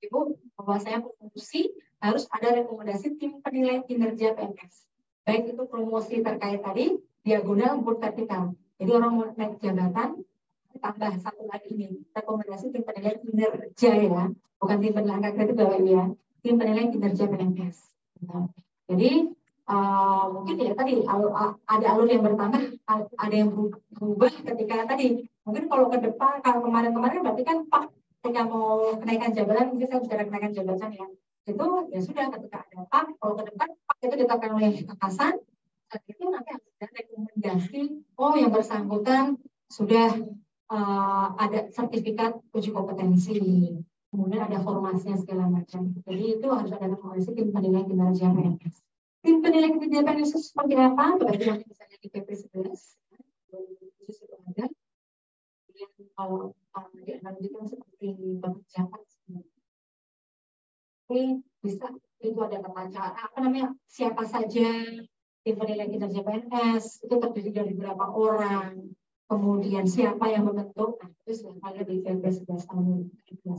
Ibu, bahwa saya promosi harus ada rekomendasi tim penilai kinerja PNS. Baik itu promosi terkait tadi, diagonal maupun vertikal. Jadi orang mau naik jabatan, tambah satu lagi ini, rekomendasi tim penilai kinerja ya, bukan tim penilai angka kredit Bapak Ibu ya, tim penilai kinerja PNS. Nah, jadi mungkin ya tadi ada alur yang bertambah, ada yang berubah ketika tadi. Mungkin kalau ke depan, kalau kemarin-kemarin berarti kan Pak ketika mau kenaikan jabatan, mungkin saya bicara kenaikan jabatan ya, itu ya sudah ketika ada Pak, kalau ke depan Pak itu ditetapkan oleh atasan, itu nanti ada rekomendasi, oh yang bersangkutan sudah ada sertifikat uji kompetensi, kemudian ada formasinya segala macam. Jadi itu harus ada rekomendasi tim penilai kinerja PNS. Tim penilai kinerja PNS itu seperti apa? Bagaimana misalnya di PP 11, itu ada. Kemudian kalau dianalogikan seperti pejabat, ini bisa itu ada apa namanya, siapa saja tim penilai kinerja PNS, itu terdiri dari berapa orang, kemudian siapa yang membentuk, nah, itu sudah ada di PP 11 tahun 2017.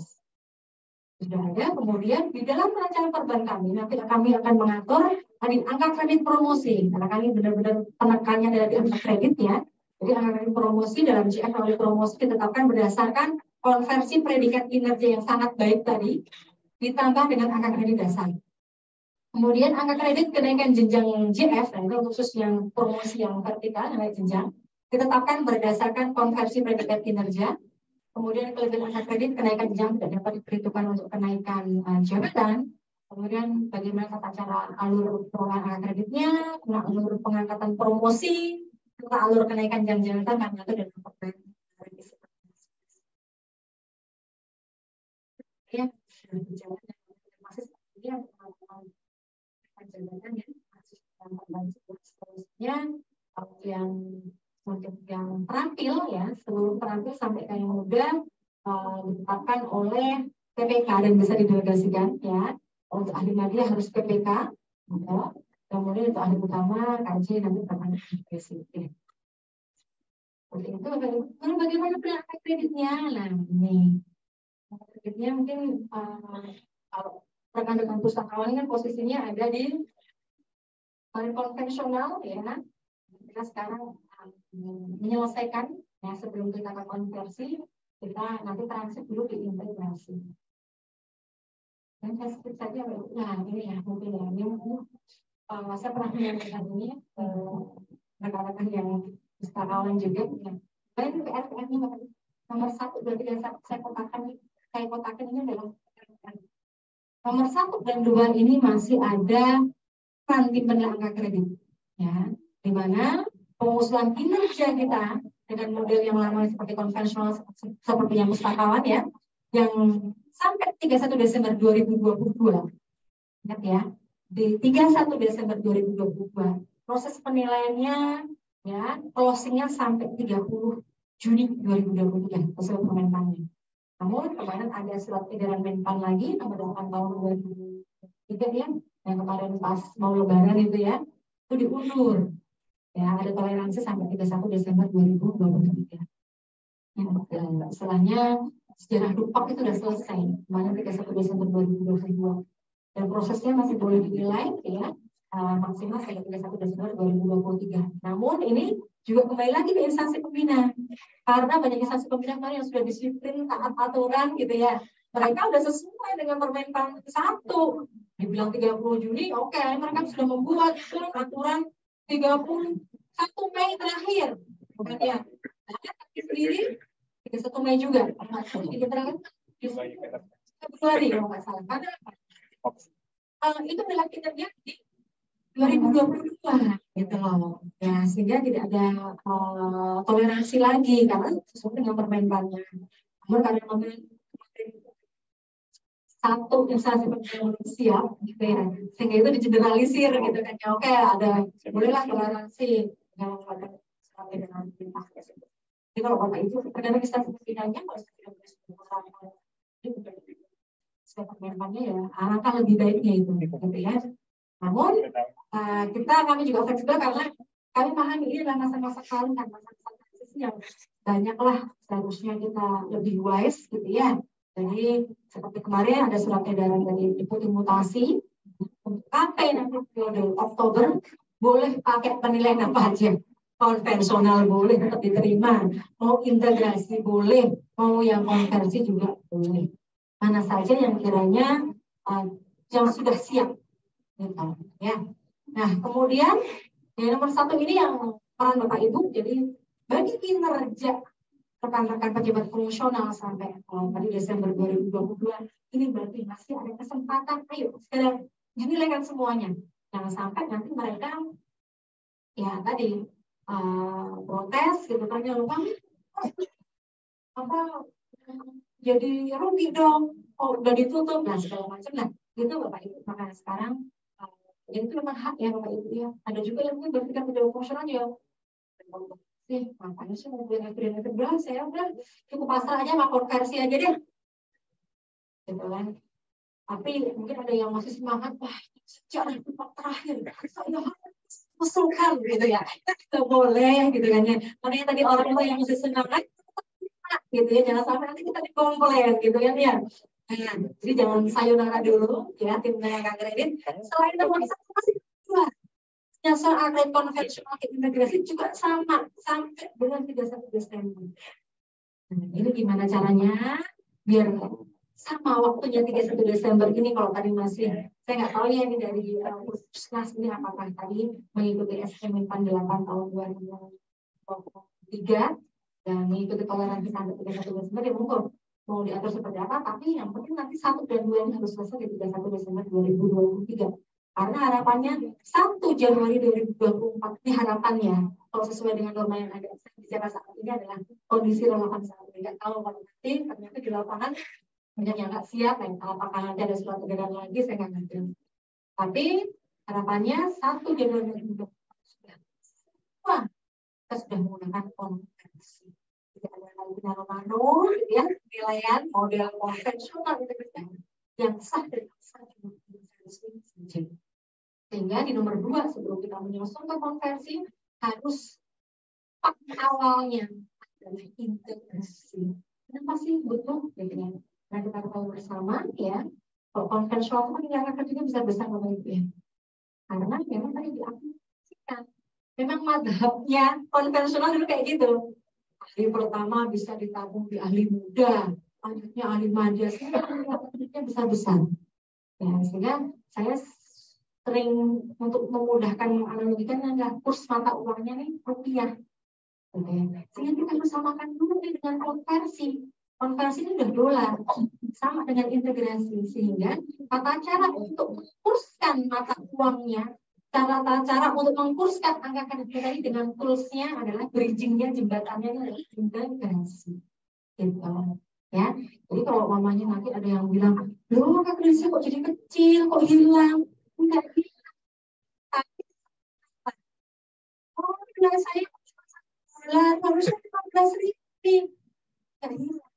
Sudah ada, kemudian di dalam rancangan perban kami, nanti kami akan mengatur tadi angka kredit promosi, karena kami benar-benar penekannya adalah di angka kredit ya. Jadi angka kredit promosi dalam GF oleh promosi ditetapkan berdasarkan konversi predikat kinerja yang sangat baik tadi, ditambah dengan angka kredit dasar. Kemudian angka kredit kenaikan jenjang GF, nah itu khusus yang promosi yang vertikal, naik jenjang, ditetapkan berdasarkan konversi predikat kinerja. Kemudian kelebihan angka kredit kenaikan jenjang tidak dapat diperhitungkan untuk kenaikan jabatan. Kemudian bagaimana tata cara alur perolehan angka kreditnya, alur pengangkatan promosi, serta alur kenaikan jabatan karena itu dan perben. Ya, berjalan masih seperti yang jabatan ya, masih seterusnya yang untuk yang terampil ya, seluruh terampil sampai yang muda ditetapkan oleh PPK dan bisa didelegasikan ya. Untuk ahli media harus PPK, ya. Kemudian untuk ahli utama kaji nanti akan presiden. Oke, itu lalu bagaimana penerapan kreditnya? Nah ini kreditnya mungkin kalau rekan-rekan pustakawan kan posisinya ada di konvensional ya. Kita sekarang menyelesaikan ya, sebelum kita ke konversi, kita nanti transit dulu di integrasi. Dan saya sebut saja, nah ini ya mungkin ya, ini saya pernah menyampaikan ini rekan-rekan yang pustakawan juga ya. Dan PRPN ini nomor 1 berarti yang saya kotakan ini adalah nomor 1 dan 2 ini masih ada tim penilai angka kredit ya, di mana pengusulan kinerja kita dengan model yang lama seperti konvensional seperti yang pustakawan ya, yang sampai 31 Desember 2022. Ingat ya, di 31 Desember 2022 proses penilaiannya ya, closingnya sampai 30 Juni 2023 sesuai Menpannya. Namun kemarin ada surat edaran Menpan lagi nomor 8 tahun 2023 ya, yang kemarin pas mau lebaran itu ya, itu diundur. Ya, ada toleransi sampai 31 Desember 2023. Ya, setelahnya sejarah Dupak itu sudah selesai, kemarin 31 Desember 2022. Dan prosesnya masih boleh dinilai ya, maksimal sampai 31 Desember 2023. Namun ini juga kembali lagi ke instansi pembina. Karena banyak instansi pembina yang sudah disiplin, taat aturan gitu ya. Mereka sudah sesuai dengan Permenpan 1. Dibilang 30 Juni, oke, mereka sudah membuat aturan 31 Mei terakhir. Bukan ya. Nah, sendiri 31 Mei juga. Ini terakhir Februari kalau nggak salah. Karena itu adalah kinerja di 2022 gitu loh. Ya, sehingga tidak ada toleransi lagi karena sesuai dengan Permenpannya. Namun karena satu instansi pendidikan siap gitu ya, sehingga itu digeneralisir gitu kan ya, oke ada bolehlah toleransi yang melakukan sampai dengan perintah tersebut. Jadi kalau bapak itu tergantung instansi pendidikannya, kalau tidak boleh sesuai Permenpannya ya alangkah lebih baiknya itu gitu ya. Namun kami juga fleksibel karena kami pahami ini adalah masa-masa kalian, masa-masa transisi yang banyaklah seharusnya kita lebih wise gitu ya. Jadi seperti kemarin ada surat edaran dari Deputi Mutasi untuk KP nanti periode Oktober boleh pakai penilaian apa aja. Konvensional boleh tetap diterima, mau integrasi boleh, mau yang konversi juga boleh. Mana saja yang kiranya yang sudah siap, gitu, ya. Nah kemudian nomor 1 ini yang peran Bapak Ibu, jadi bagi kinerja rekan-rekan pejabat fungsional sampai tadi Desember 2022 ini berarti masih ada kesempatan, ayo segera dinilaikan semuanya, jangan sampai nanti mereka ya tadi protes gitu kan, ya lupa apa jadi rugi dong, udah ditutup nah segala macam. Nah itu Bapak Ibu, makanya sekarang itu memang hak ya Bapak Ibu ya. Ada juga yang mungkin berpikir pejabat fungsional ya makanya sih mau beli belas saya udah cukup pasrah aja sama konversi aja deh gitu kan. Tapi mungkin ada yang masih semangat, wah sejarah terakhir saya usulkan gitu ya, kita boleh gitu kan ya. Makanya tadi orang yang masih semangat gitu ya, jangan sampai nanti kita dikomplain gitu kan ya. Nah, jadi jangan sayonara dulu ya tim tenaga kredit. Selain nomor 1 masih dua. Soal konvensional integrasi juga sama sampai dengan 31 Desember. Nah, ini gimana caranya biar sama waktunya 31 Desember ini. Kalau tadi masih saya nggak tahu ya ini dari Puskesmas ini apakah tadi mengikuti SKM 8 tahun 2023 dan mengikuti toleransi sampai 31 Desember ya monggo mau diatur seperti apa, tapi yang penting nanti 1 dan 2 ini harus selesai di 31 Desember 2023. Karena harapannya 1 Januari 2024 ini harapannya kalau sesuai dengan norma yang ada saya bicara saat ini adalah kondisi relevan saat ini. Nggak tahu kalau nanti ternyata di lapangan banyak yang nggak siap, apakah nanti ada surat edaran lagi saya nggak ngerti. Tapi harapannya 1 Januari 2024 sudah semua kita sudah menggunakan konvensi. Tidak ada lagi nano-nano, ya, penilaian model konvensional yang sah dan sah saja. Sehingga di nomor 2 sebelum kita menyusun ke konversi harus awalnya adalah integrasi. Kenapa sih butuh? Gitu ya. Nah kita tahu bersama ya, kalau konvensional itu meninggalkan kerjanya besar-besar Bapak Ibu ya. Karena memang tadi diaplikasikan. Memang madhabnya konvensional dulu kayak gitu. Ahli pertama bisa ditabung di ahli muda, lanjutnya ahli madya, sehingga besar-besar. Ya, sehingga saya sering untuk memudahkan menganalogikan adalah kurs mata uangnya nih rupiah. Sehingga kita bersamakan dulu nih dengan konversi. Konversi ini udah dolar, sama dengan integrasi. Sehingga tata cara untuk mengkurskan mata uangnya, cara untuk mengkurskan angka kredit dengan toolsnya adalah bridgingnya, jembatannya adalah integrasi. Gitu. Ya, jadi kalau mamanya nanti ada yang bilang, loh angka kreditnya kok jadi kecil, kok hilang? Enggak hilang. Tapi, oh nilai saya bulan harusnya 15.000. Enggak hilang.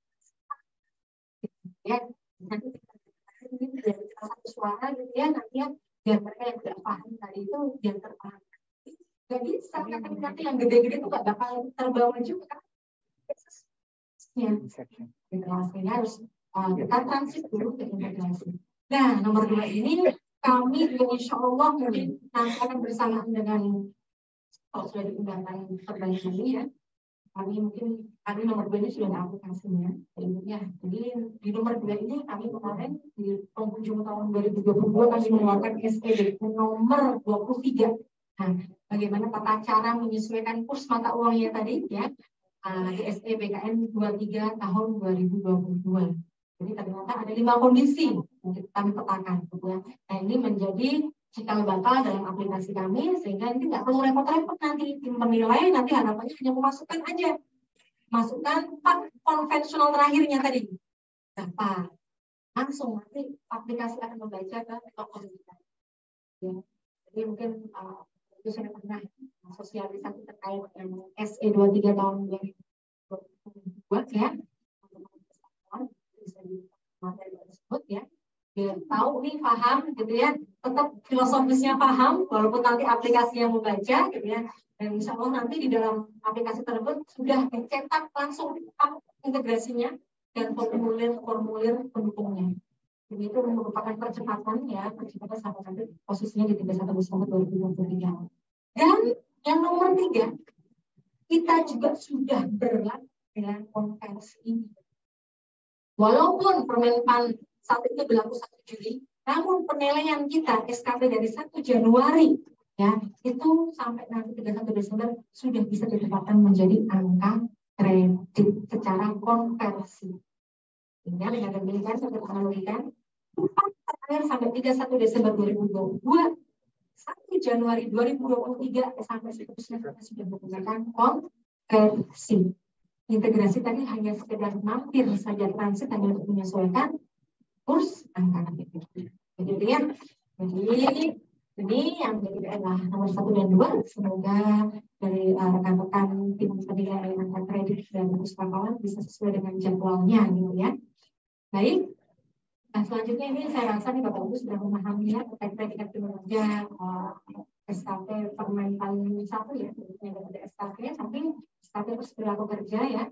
Ya, nanti ini dari salah satu suara gitu ya, nanti ya biar mereka yang tidak paham tadi itu biar terpaham. Gak bisa, nanti yang gede-gede itu gak bakal terbawa juga. Ya, integrasinya harus kita transit dulu ke integrasi. Nah, nomor 2 ini kami insya Allah mungkin nanti akan bersamaan dengan kalau sudah diundangkan terbaik ini ya. Kami nomor 2 ini sudah ada aplikasinya. Ya, jadi di nomor 2 ini kami kemarin di penghujung tahun 2022 kami mengeluarkan SED nomor 23. Nah, bagaimana tata cara menyesuaikan kurs mata uangnya tadi ya. Di SE BKN 23 tahun 2022. Jadi ternyata ada 5 kondisi yang kami petakan. Nah ini menjadi cikal bakal dalam aplikasi kami sehingga ini nggak perlu repot-repot nanti tim penilai nanti harapannya hanya memasukkan aja, masukkan 4 konvensional terakhirnya tadi. Dapat langsung nanti aplikasi akan membaca ke tokoh kita. Ya. Jadi mungkin itu saya pernah sosialisasi terkait dengan SE 23 tahun 2022 ya. Bisa di materi tersebut ya. Biar tahu nih paham gitu ya. Tetap filosofisnya paham walaupun nanti aplikasinya membaca gitu ya. Dan insya Allah nanti di dalam aplikasi tersebut sudah dicetak langsung integrasinya dan formulir pendukungnya. Jadi itu merupakan percepatan sampai nanti posisinya di 31 Desember 2023. Dan yang nomor 3, kita juga sudah berlaku dengan konversi ini. Walaupun Permenpan saat itu berlaku 1 Juli, namun penilaian kita SKP dari 1 Januari itu sampai nanti 31 Desember sudah bisa ditetapkan menjadi angka kredit secara konversi. Sehingga dengan demikian seperti analogikan, 4 terakhir sampai 31 Desember 2022, 1 Januari 2023 sampai seterusnya kita sudah menggunakan konversi. Integrasi tadi hanya sekedar mampir saja, transit hanya untuk menyesuaikan kurs angka itu. Jadi ini yang menjadi nomor 1 dan 2. Semoga dari rekan-rekan tim penilaian angka kredit dan pustakawan bisa sesuai dengan jadwalnya gitu ya. Baik. Nah, selanjutnya ini saya rasa nih Bapak Ibu sudah memahami ya terkait predikat kinerja SKP Permenpan 1 ya, ada SKP, samping SKP harus berlaku kerja ya,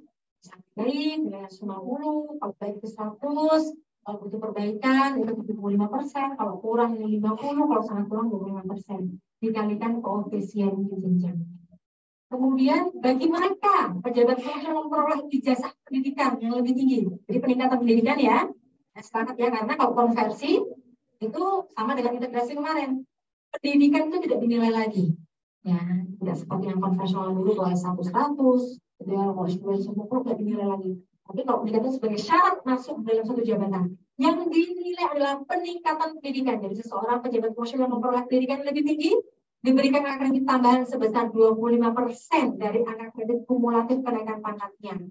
sangat baik, nilai 50, kalau baik itu 100, kalau butuh perbaikan itu 75%, kalau kurang 50, kalau sangat kurang 25%, dikalikan koefisien jenjang. Kemudian bagi mereka pejabat yang memperoleh ijazah pendidikan yang lebih tinggi, jadi peningkatan pendidikan ya, sepakat ya, karena kalau konversi itu sama dengan integrasi kemarin, pendidikan itu tidak dinilai lagi, ya, tidak seperti yang konvensional dulu kalau 100, kalau 10 tidak dinilai lagi. Tapi kalau pendidikan itu sebagai syarat masuk dalam suatu jabatan, yang dinilai adalah peningkatan pendidikan. Jadi seseorang pejabat profesional yang memperoleh pendidikan lebih tinggi diberikan angka kredit tambahan sebesar 25% dari angka kredit kumulatif kenaikan pangkatnya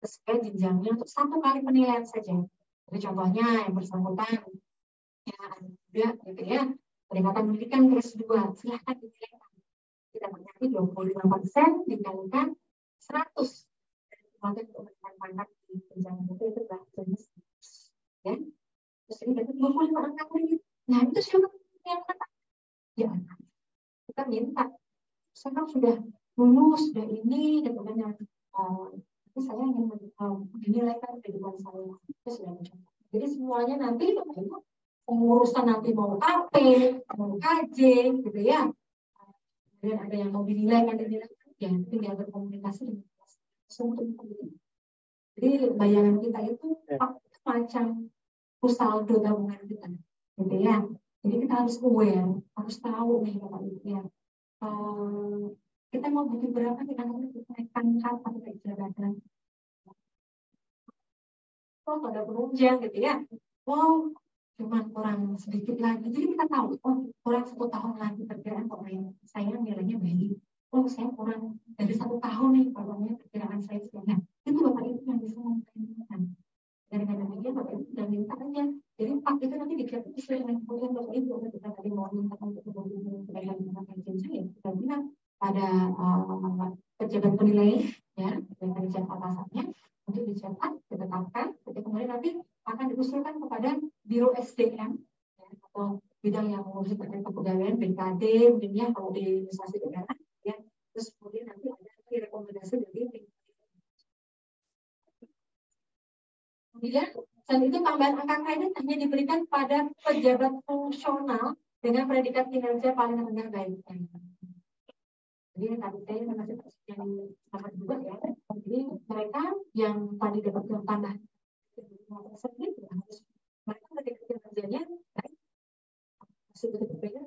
sesuai jenjangnya untuk 1 kali penilaian saja. Jadi contohnya yang bersangkutan ya gitu ya, peningkatan pendidikan kelas 2, silahkan dinilaikan. Kita mengerti 25% dikalikan 100 dari kumulatif kenaikan pangkat di jenjang itu bahasanya ya. Terus ini berarti 25 angka kredit. Nah itu siapa yang kata? Ya kita minta, saya sudah lulus, sudah ini, dan kemudian tapi saya ingin dinilaikan kehidupan saya. Itu sudah mencoba. Jadi semuanya nanti pengurusan nanti mau KP, mau KJ, gitu ya. Kemudian ada yang mau dinilaikan, ya tinggal berkomunikasi dengan langsung untuk itu. Jadi bayangan kita itu macam saldo tabungan kita, gitu ya. Jadi kita harus aware, harus tahu nih Bapak Ibu ya. Kita mau butuh berapa kita harus pangkat atau jabatan. Oh, ada penunjang gitu ya. Wow, cuma kurang sedikit lagi. Jadi kita tahu, oh kurang 1 tahun lagi perkiraan pokoknya saya nilainya baik. Oh saya kurang dari 1 tahun nih pokoknya perkiraan saya sudah. Nah, itu Bapak Ibu yang bisa memperhatikan. Dan dengan demikian Bapak Ibu dan minta aja. Jadi pak itu nanti dikatakan sesuai dengan kebutuhan Bapak Ibu. Kita tadi mau minta untuk kebutuhan pedagang saya kita bilang pada pejabat penilai ya, dengan dicetak pasarnya untuk dicetak, ditetapkan, kemudian nanti akan diusulkan kepada Biro SDM ya, atau bidang yang mengurusi terkait kepegawaian BKD, mungkin ya kalau di instansi daerah ya, terus kemudian nanti ada rekomendasi dari kemudian saat itu tambahan angka kredit hanya diberikan pada pejabat fungsional dengan predikat kinerja paling rendah baik. Jadi tadi saya masih yang sama juga ya. Jadi mereka yang tadi dapat yang tambahan sedikit harus mereka predikat kinerjanya baik. Masih berbeda.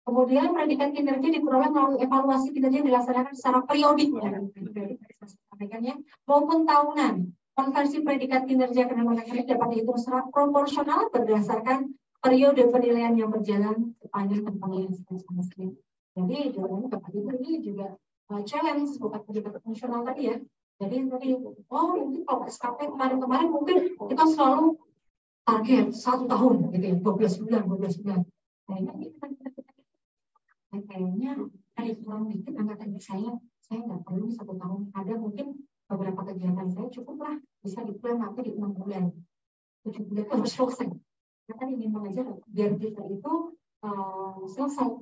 Kemudian predikat kinerja diperoleh melalui evaluasi kinerja yang dilaksanakan secara periodik maupun tahunan. Konversi predikat kinerja kenaikan kredit dapat dihitung secara proporsional berdasarkan periode penilaian yang berjalan sepanjang penilaian semester. Jadi jawabannya Bapak Ibu ini juga challenge bukan pejabat fungsional tadi ya. Jadi tadi ini kalau SKP kemarin mungkin kita selalu target 1 tahun gitu ya, 12 bulan. Nah ini kayaknya tadi kurang dikit angkatan saya nggak perlu 1 tahun. Ada mungkin beberapa kegiatan saya cukuplah bisa diplan nanti di 6 bulan, 7 bulan harus selesai. Kita ingin mengajar biar kita itu selesai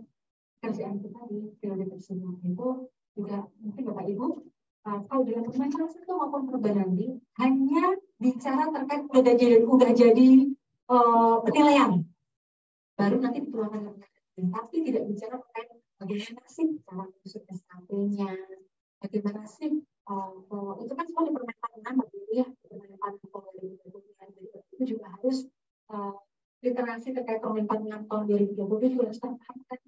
kerjaan kita di periode tersebut itu juga mungkin Bapak Ibu kalau dalam pembahasan itu maupun perubahan nanti hanya bicara terkait udah jadi penilaian, baru nanti dituangkan, tapi tidak bicara terkait bagaimana sih cara menyusun SKP-nya, bagaimana sih itu kan semua di Permen 6 ya, Permen 6 tahun 2020, itu juga harus literasi terkait Permen 6 tahun 2020 juga harus terangkat.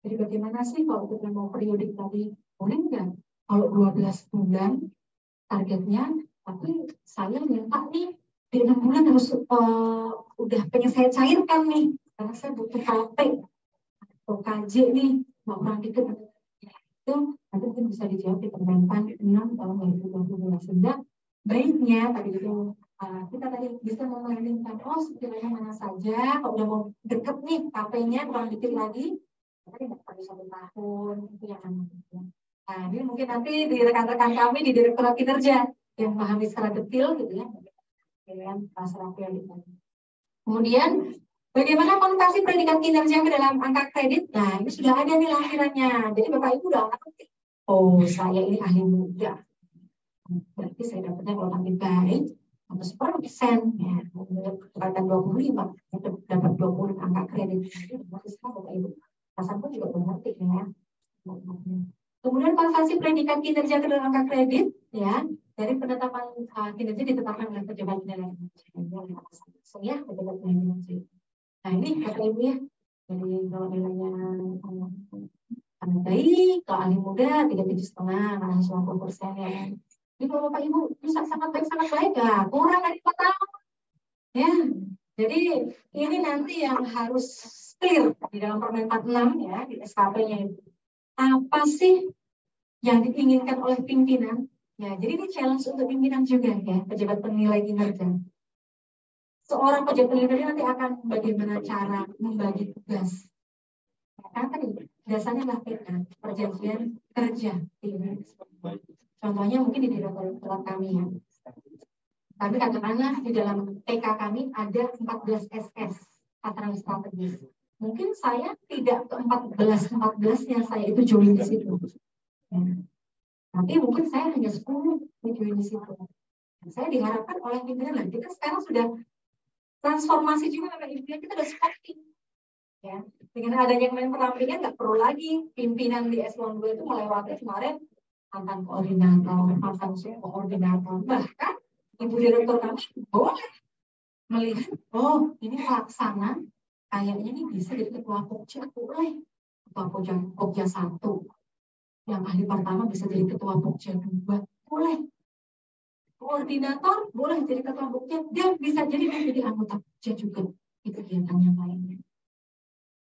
Jadi bagaimana sih kalau kita mau periodik tadi, boleh nggak kalau 12 bulan targetnya, tapi saya minta nih di 6 bulan harus udah pengen saya cairkan nih, karena saya butuh KP atau KJ nih, mau kurang dikit itu nanti mungkin bisa dijawab di Permen 6 tahun 2020. Sehingga baiknya tadi itu kita tadi bisa memlandingkan sekiranya mana saja, kalau udah mau deket nih KP-nya kurang dikit lagi, tapi nggak perlu 1 tahun, itu yang namanya. Nah, ini mungkin nanti di rekan-rekan kami di Direktorat Kinerja yang memahami secara detail gitu ya, dengan masalah kredit. Kemudian bagaimana konversi predikat kinerja ke dalam angka kredit? Nah, ini sudah ada nih lampirannya. Jadi Bapak Ibu udah ngerti. Oh, saya ini ahli muda. Berarti saya dapatnya kalau lebih baik atau 10%, ya, bukan 25, dapat 20 angka kredit. Jadi Bapak Ibu, pasar pun juga mengerti ya. Kemudian konversi predikat kinerja ke dalam angka kredit, ya, dari penetapan kinerja ditetapkan oleh pejabat penilaian ya, pejabat penilaian. Nah ini Bapak Ibu ya, jadi kalau nilainya baik, kalau ahli muda 37,5, mana 90% ya. Jadi kalau Bapak Ibu bisa sangat baik ya, kurang dari 4 tahun. Ya, jadi ini nanti yang harus clear di dalam Permen 46 ya, di SKP-nya itu. Apa sih yang diinginkan oleh pimpinan? Ya, jadi ini challenge untuk pimpinan juga ya, pejabat penilai kinerja. Seorang pejabat penilai nanti akan bagaimana cara membagi tugas. Karena tadi dasarnya adalah perjanjian kerja. Contohnya mungkin di direktorat kami ya. Tapi katakanlah di dalam TK kami ada 14 SS, tataran strategis. Mungkin saya tidak ke 14-nya saya itu join di situ. Ya. Tapi mungkin saya hanya 10 join di situ. Saya diharapkan oleh pimpinan, kita sekarang sudah transformasi juga karena pimpinan kita sudah sporting. Ya. Dengan adanya kemarin perampingan nggak perlu lagi pimpinan di eselon 2 itu melewati kemarin mantan koordinator, mantan koordinator, bahkan ibu direktur kami boleh melihat, oh ini pelaksana kayaknya ini bisa jadi ketua Pokja, boleh ketua Pokja 1, yang ahli pertama bisa jadi ketua Pokja 2, boleh koordinator boleh jadi ketua Pokja, dia bisa jadi anggota Pokja juga, itu kegiatan yang lainnya.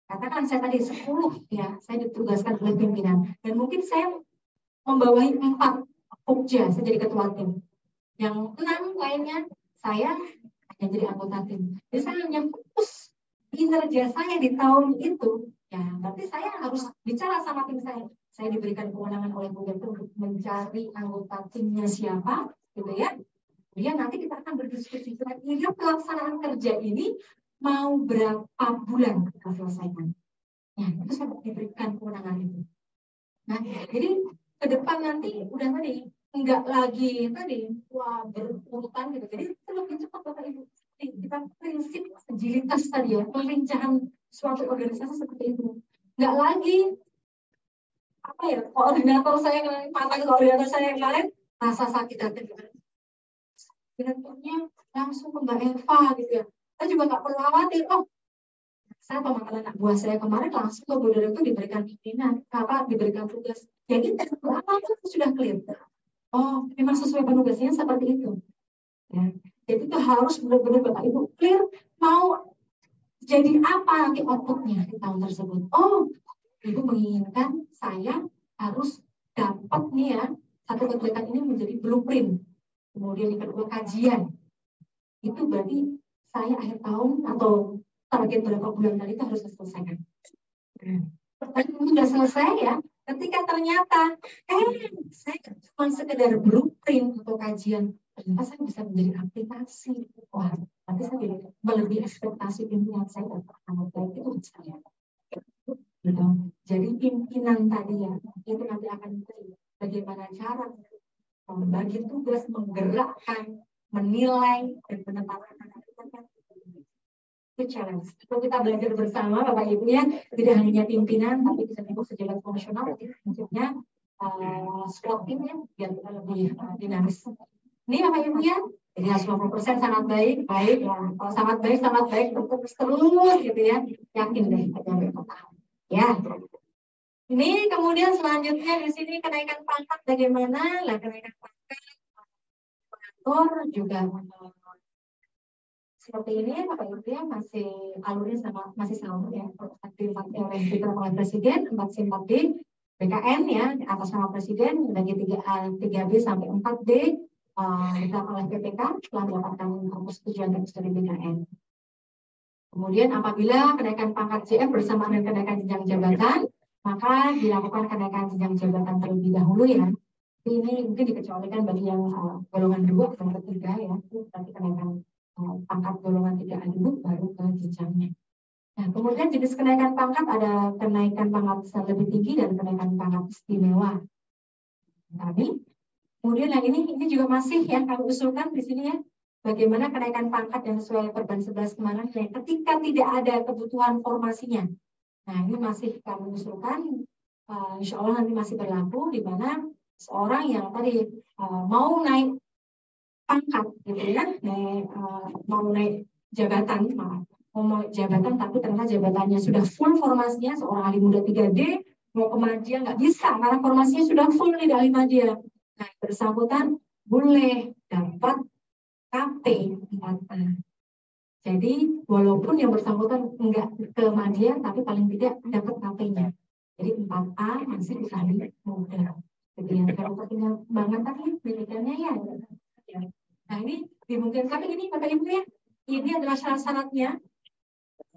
Katakan saya tadi 10 ya, saya ditugaskan oleh pimpinan, dan mungkin saya membawahi 4 Pokja, saya jadi ketua tim. Yang 6 lainnya saya hanya jadi anggota tim. Jadi saya hanya fokus kinerja saya di tahun itu. Ya, berarti saya harus bicara sama tim saya. Saya diberikan kewenangan oleh Bu Direktur untuk mencari anggota timnya siapa, gitu ya. Kemudian nanti kita akan berdiskusi kira-kira pelaksanaan kerja ini mau berapa bulan kita selesaikan. Ya, itu saya diberikan kewenangan itu. Nah, jadi ke depan nanti udah tadi enggak lagi tadi berurutan gitu. Jadi itu lebih cepat Bapak Ibu. Kita prinsip agilitas tadi ya, pelincahan suatu organisasi seperti itu. Enggak lagi apa ya, koordinator saya yang kemarin rasa sakit hati. Direkturnya langsung ke Mbak Eva gitu ya. Kita juga nggak perlu khawatir. Oh, saya pemakaman anak buah saya kemarin langsung ke Bu Direktur diberikan pimpinan, diberikan tugas. Ya itu apa itu sudah clear. Oh, memang sesuai penugasnya seperti itu. Ya. Jadi itu harus benar-benar Bapak Ibu clear mau jadi apa nanti outputnya di tahun tersebut. Oh, Ibu menginginkan saya harus dapat nih ya, satu kegiatan ini menjadi blueprint. Kemudian yang kedua kajian. Itu berarti saya akhir tahun atau target berapa bulan tadi itu harus selesaikan. Pertanyaan itu sudah selesai ya. Ketika ternyata, saya cuma sekedar blueprint untuk kajian, ternyata saya bisa menjadi aplikasi. Wah, nanti saya jadi melebihi ekspektasi pimpinan saya dan sangat baik itu bisa ya. Gitu. Jadi pimpinan tadi ya, itu nanti akan bagaimana cara membagi tugas, menggerakkan, menilai, dan menetapkan itu challenge. Kalau kita belajar bersama Bapak Ibu ya, tidak hanya pimpinan, tapi bisa juga sejabat fungsional, maksudnya squad tim ya, biar kita lebih dinamis. Ini Bapak Ibu ya, jadi 50% sangat baik, baik ya. Kalau sangat baik, terus gitu ya, yakin deh sampai total. Ya. Ini kemudian selanjutnya di sini kenaikan pangkat bagaimana? Lah kenaikan pangkat pengatur juga seperti ini Bapak Ibu ya, masih alurnya masih sama ya, dilatih oleh Bapak Presiden 4C4D BKN ya, atas nama Presiden bagi 3B sampai 4D dilakukan oleh PPK setelah mendapatkan persetujuan dari BKN. Kemudian apabila kenaikan pangkat CF bersamaan dengan kenaikan jenjang jabatan, maka dilakukan kenaikan jenjang jabatan terlebih dahulu ya. Ini mungkin dikecualikan bagi yang golongan 2 atau 3 ya, itu berarti kenaikan pangkat golongan 3A dulu baru ke jenjangnya. Nah, kemudian jenis kenaikan pangkat ada kenaikan pangkat lebih tinggi dan kenaikan pangkat istimewa. Kemudian yang ini juga masih yang kami usulkan di sini ya, bagaimana kenaikan pangkat yang sesuai Perban 11 kemarin ketika tidak ada kebutuhan formasinya. Nah, ini masih kami usulkan, insya Allah nanti masih berlaku, di mana seorang yang tadi mau naik pangkat gitu ya, mau naik jabatan, mau jabatan tapi ternyata jabatannya sudah full formasinya, seorang ahli muda 3D mau ke media nggak bisa karena formasinya sudah full nih di ahli media. Nah, bersangkutan boleh dapat KP 4A. Jadi walaupun yang bersangkutan enggak ke media tapi paling tidak dapat KP-nya. Jadi 4A masih ahli muda. Jadi yang kalau pertimbangan tadi pendidikannya ya. Nah ini dimungkinkan ini Bapak Ibu ya, ini adalah syarat-syaratnya.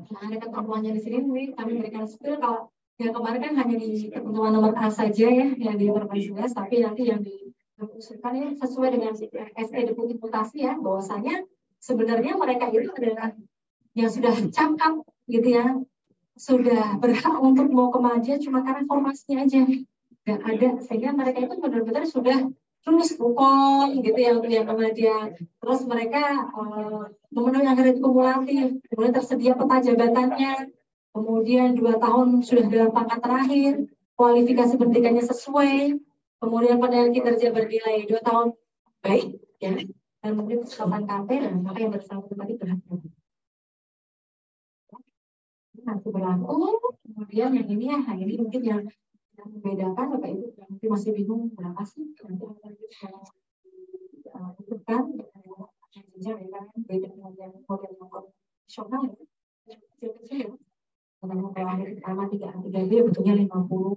Nah, ada ketentuannya di sini, kami berikan spill kalau yang kemarin kan hanya di ketentuan nomor A saja ya, yang di nomor 11, tapi nanti yang diusulkan ini sesuai dengan SE deputasi ya, bahwasanya sebenarnya mereka itu adalah yang sudah cakap gitu ya, sudah berhak untuk mau ke media cuma karena formasinya aja nggak ada, sehingga mereka itu benar-benar sudah terus pokok gitu ya untuk yang kemudian terus mereka memenuhi anggaran kumulatif, kemudian tersedia peta jabatannya, kemudian 2 tahun sudah dalam pangkat terakhir, kualifikasi pendidikannya sesuai, kemudian penilaian kinerja bernilai 2 tahun baik ya, dan mungkin kesempatan KP dan maka yang bersangkutan tadi berhasil. Ini masih berlaku, kemudian yang ini ya, ini mungkin yang membedakan Bapak Ibu nanti masih bingung berapa sih nanti akan dibutuhkan jenjang ya, kan beda dengan yang model yang konvensional ya, kecil-kecil ya, dengan terakhir pertama 3B butuhnya 50,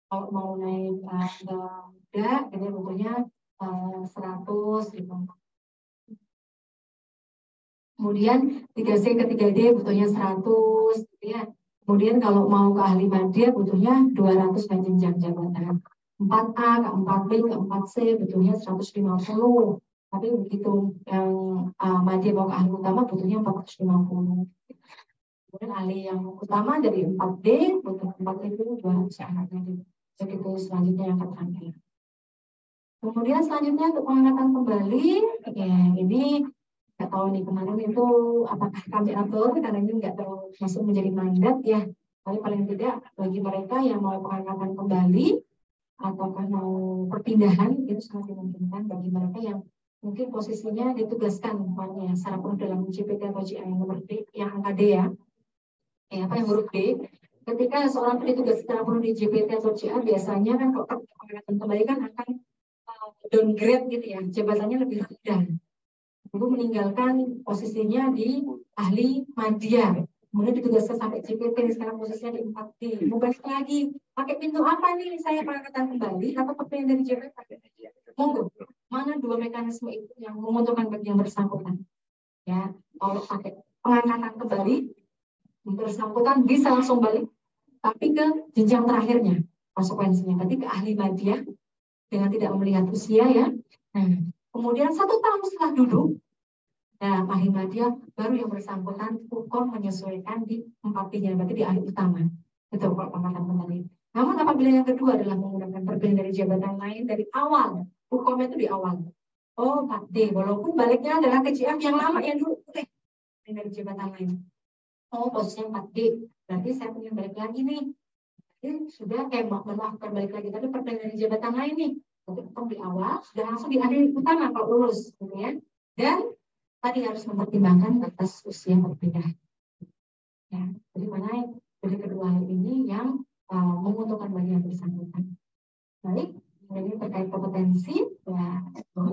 kalau mau naik ke muda jadi butuhnya 100 gitu. Kemudian 3C ke 3D butuhnya 100 gitu ya. Kemudian kalau mau ke ahli media butuhnya 200 jenjang jabatan. 4A ke 4B ke 4C butuhnya 150. Tapi begitu yang media mau ke ahli utama butuhnya 450. Kemudian ahli yang utama dari 4D butuh 4D itu 200 anaknya. Begitu selanjutnya yang terakhir. Kemudian selanjutnya untuk pengangkatan kembali, ya ini nggak tahu nih kemarin itu apakah kami atur karena ini nggak termasuk menjadi mandat ya. Tapi paling tidak bagi mereka yang mau pengangkatan kembali ataukah mau perpindahan itu sangat dimungkinkan bagi mereka yang mungkin posisinya ditugaskan umpamanya secara penuh dalam JPT atau GA yang nomor D, yang angka D ya. Apa yang huruf D? Ketika seorang ditugas secara penuh di JPT atau GA biasanya kan kalau pengangkatan kembali kan akan downgrade gitu ya, jabatannya lebih rendah. Ibu meninggalkan posisinya di ahli media, kemudian ditugaskan sampai JPT, sekarang posisinya di 4D. Mau balik lagi, pakai pintu apa nih saya pengangkatan kembali atau perpindahan dari JPT? Monggo, mana dua mekanisme itu yang menguntungkan bagi yang bersangkutan? Ya, kalau pakai pengangkatan kembali, bersangkutan bisa langsung balik, tapi ke jenjang terakhirnya konsekuensinya, berarti ke ahli media dengan tidak melihat usia ya. Nah, kemudian 1 tahun setelah duduk, nah ahli media baru yang bersangkutan hukum menyesuaikan di 4D-nya, berarti di ahli utama. Itu kalau pengangkatan kembali. Namun apabila yang kedua adalah menggunakan perpindahan dari jabatan lain dari awal, hukumnya itu di awal. Oh, 4D, walaupun baliknya adalah ke JF yang lama yang dulu, dari jabatan lain. Oh, posisinya 4D, berarti saya punya balik lagi nih. Jadi sudah melakukan balik lagi, tapi perpindahan dari jabatan lain nih. Jadi hukum di awal, sudah langsung di hari utama kalau lulus, gitu ya. Dan tadi harus mempertimbangkan batas usia perpindahan. Ya, jadi mana dari kedua hal ini yang menguntungkan bagi yang bersangkutan. Baik, ini terkait kompetensi, ya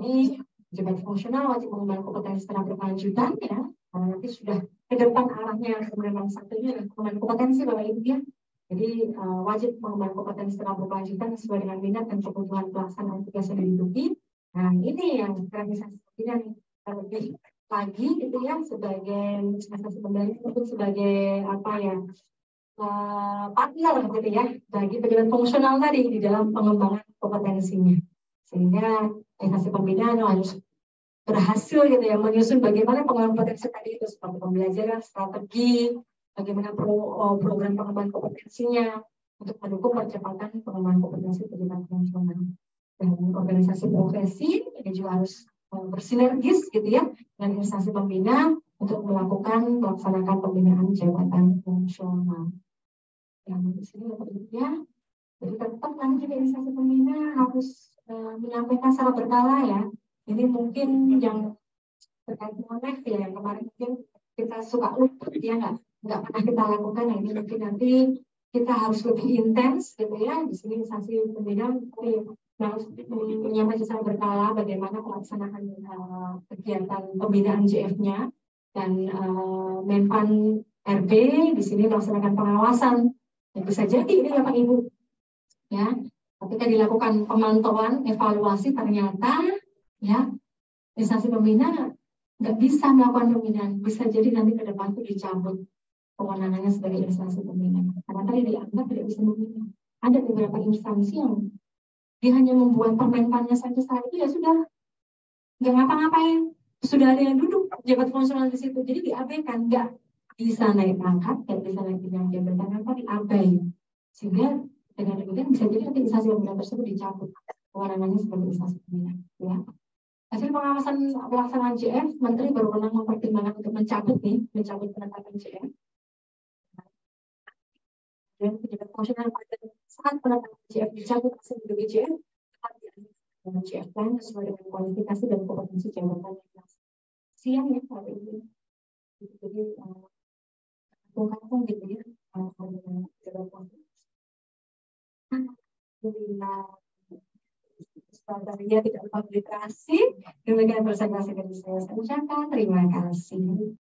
ini pejabat fungsional wajib mengembangkan kompetensi secara berkelanjutan ya. Nanti sudah ke depan arahnya kemudian satunya pengembangan kompetensi Bapak Ibu ya. Jadi wajib mengembangkan kompetensi secara berkelanjutan sesuai dengan minat dan kebutuhan pelaksanaan tugas yang diduduki. Nah ini yang realisasi ini lebih lagi gitu ya sebagai asas pembeli untuk sebagai apa ya partner gitu ya bagi pejabat fungsional tadi di dalam pengembangan kompetensinya, sehingga instansi pembinaan harus berhasil gitu ya menyusun bagaimana pengembangan kompetensi tadi itu seperti pembelajaran, strategi, bagaimana program pengembangan kompetensinya untuk mendukung percepatan pengembangan kompetensi pejabat fungsional. Dan organisasi profesi ini juga harus bersinergis gitu ya dengan instansi pembina untuk melaksanakan pembinaan jabatan fungsional. Yang di sini ya, jadi tetap nanti instansi pembina harus menyampaikan secara berkala ya. Ini mungkin yang terkait dengan ya, yang kemarin mungkin kita suka lupa ya nggak pernah kita lakukan. Nah, ini mungkin nanti kita harus lebih intens gitu ya. Di sini instansi pembina harus menyampaikan secara berkala bagaimana pelaksanaan kegiatan pembinaan JF-nya dan Menpan RB di sini melaksanakan pengawasan. Ya, bisa jadi ini Bapak Ibu ya ketika dilakukan pemantauan evaluasi ternyata ya instansi pembina nggak bisa melakukan pembinaan, bisa jadi nanti ke depan itu dicabut kewenangannya sebagai instansi pembina karena tadi dianggap tidak bisa membina. Ada beberapa instansi yang dia hanya membuat permenpannya saja setelah itu ya sudah nggak ngapa-ngapain, sudah ada yang duduk jabat fungsional di situ, jadi diabaikan, nggak bisa naik pangkat, nggak bisa naik pindah jabatan, apa diabaikan, sehingga dengan demikian bisa jadi nanti instansi pembina tersebut dicabut kewenangannya sebagai instansi pembina. Ya. Hasil pengawasan pelaksanaan JF, Menteri berwenang mempertimbangkan untuk mencabut penetapan JF. Dan pejabat fungsional pada saat penetapan JF dicabut hasil dari JF, dengan JF lain sesuai dengan kualifikasi dan kompetensi jabatan yang siang ya hari ini. Jadi kampung gitu ya, jabatan. Alhamdulillah tidak lupa literasi. Demikian presentasi dari saya ucapkan terima kasih.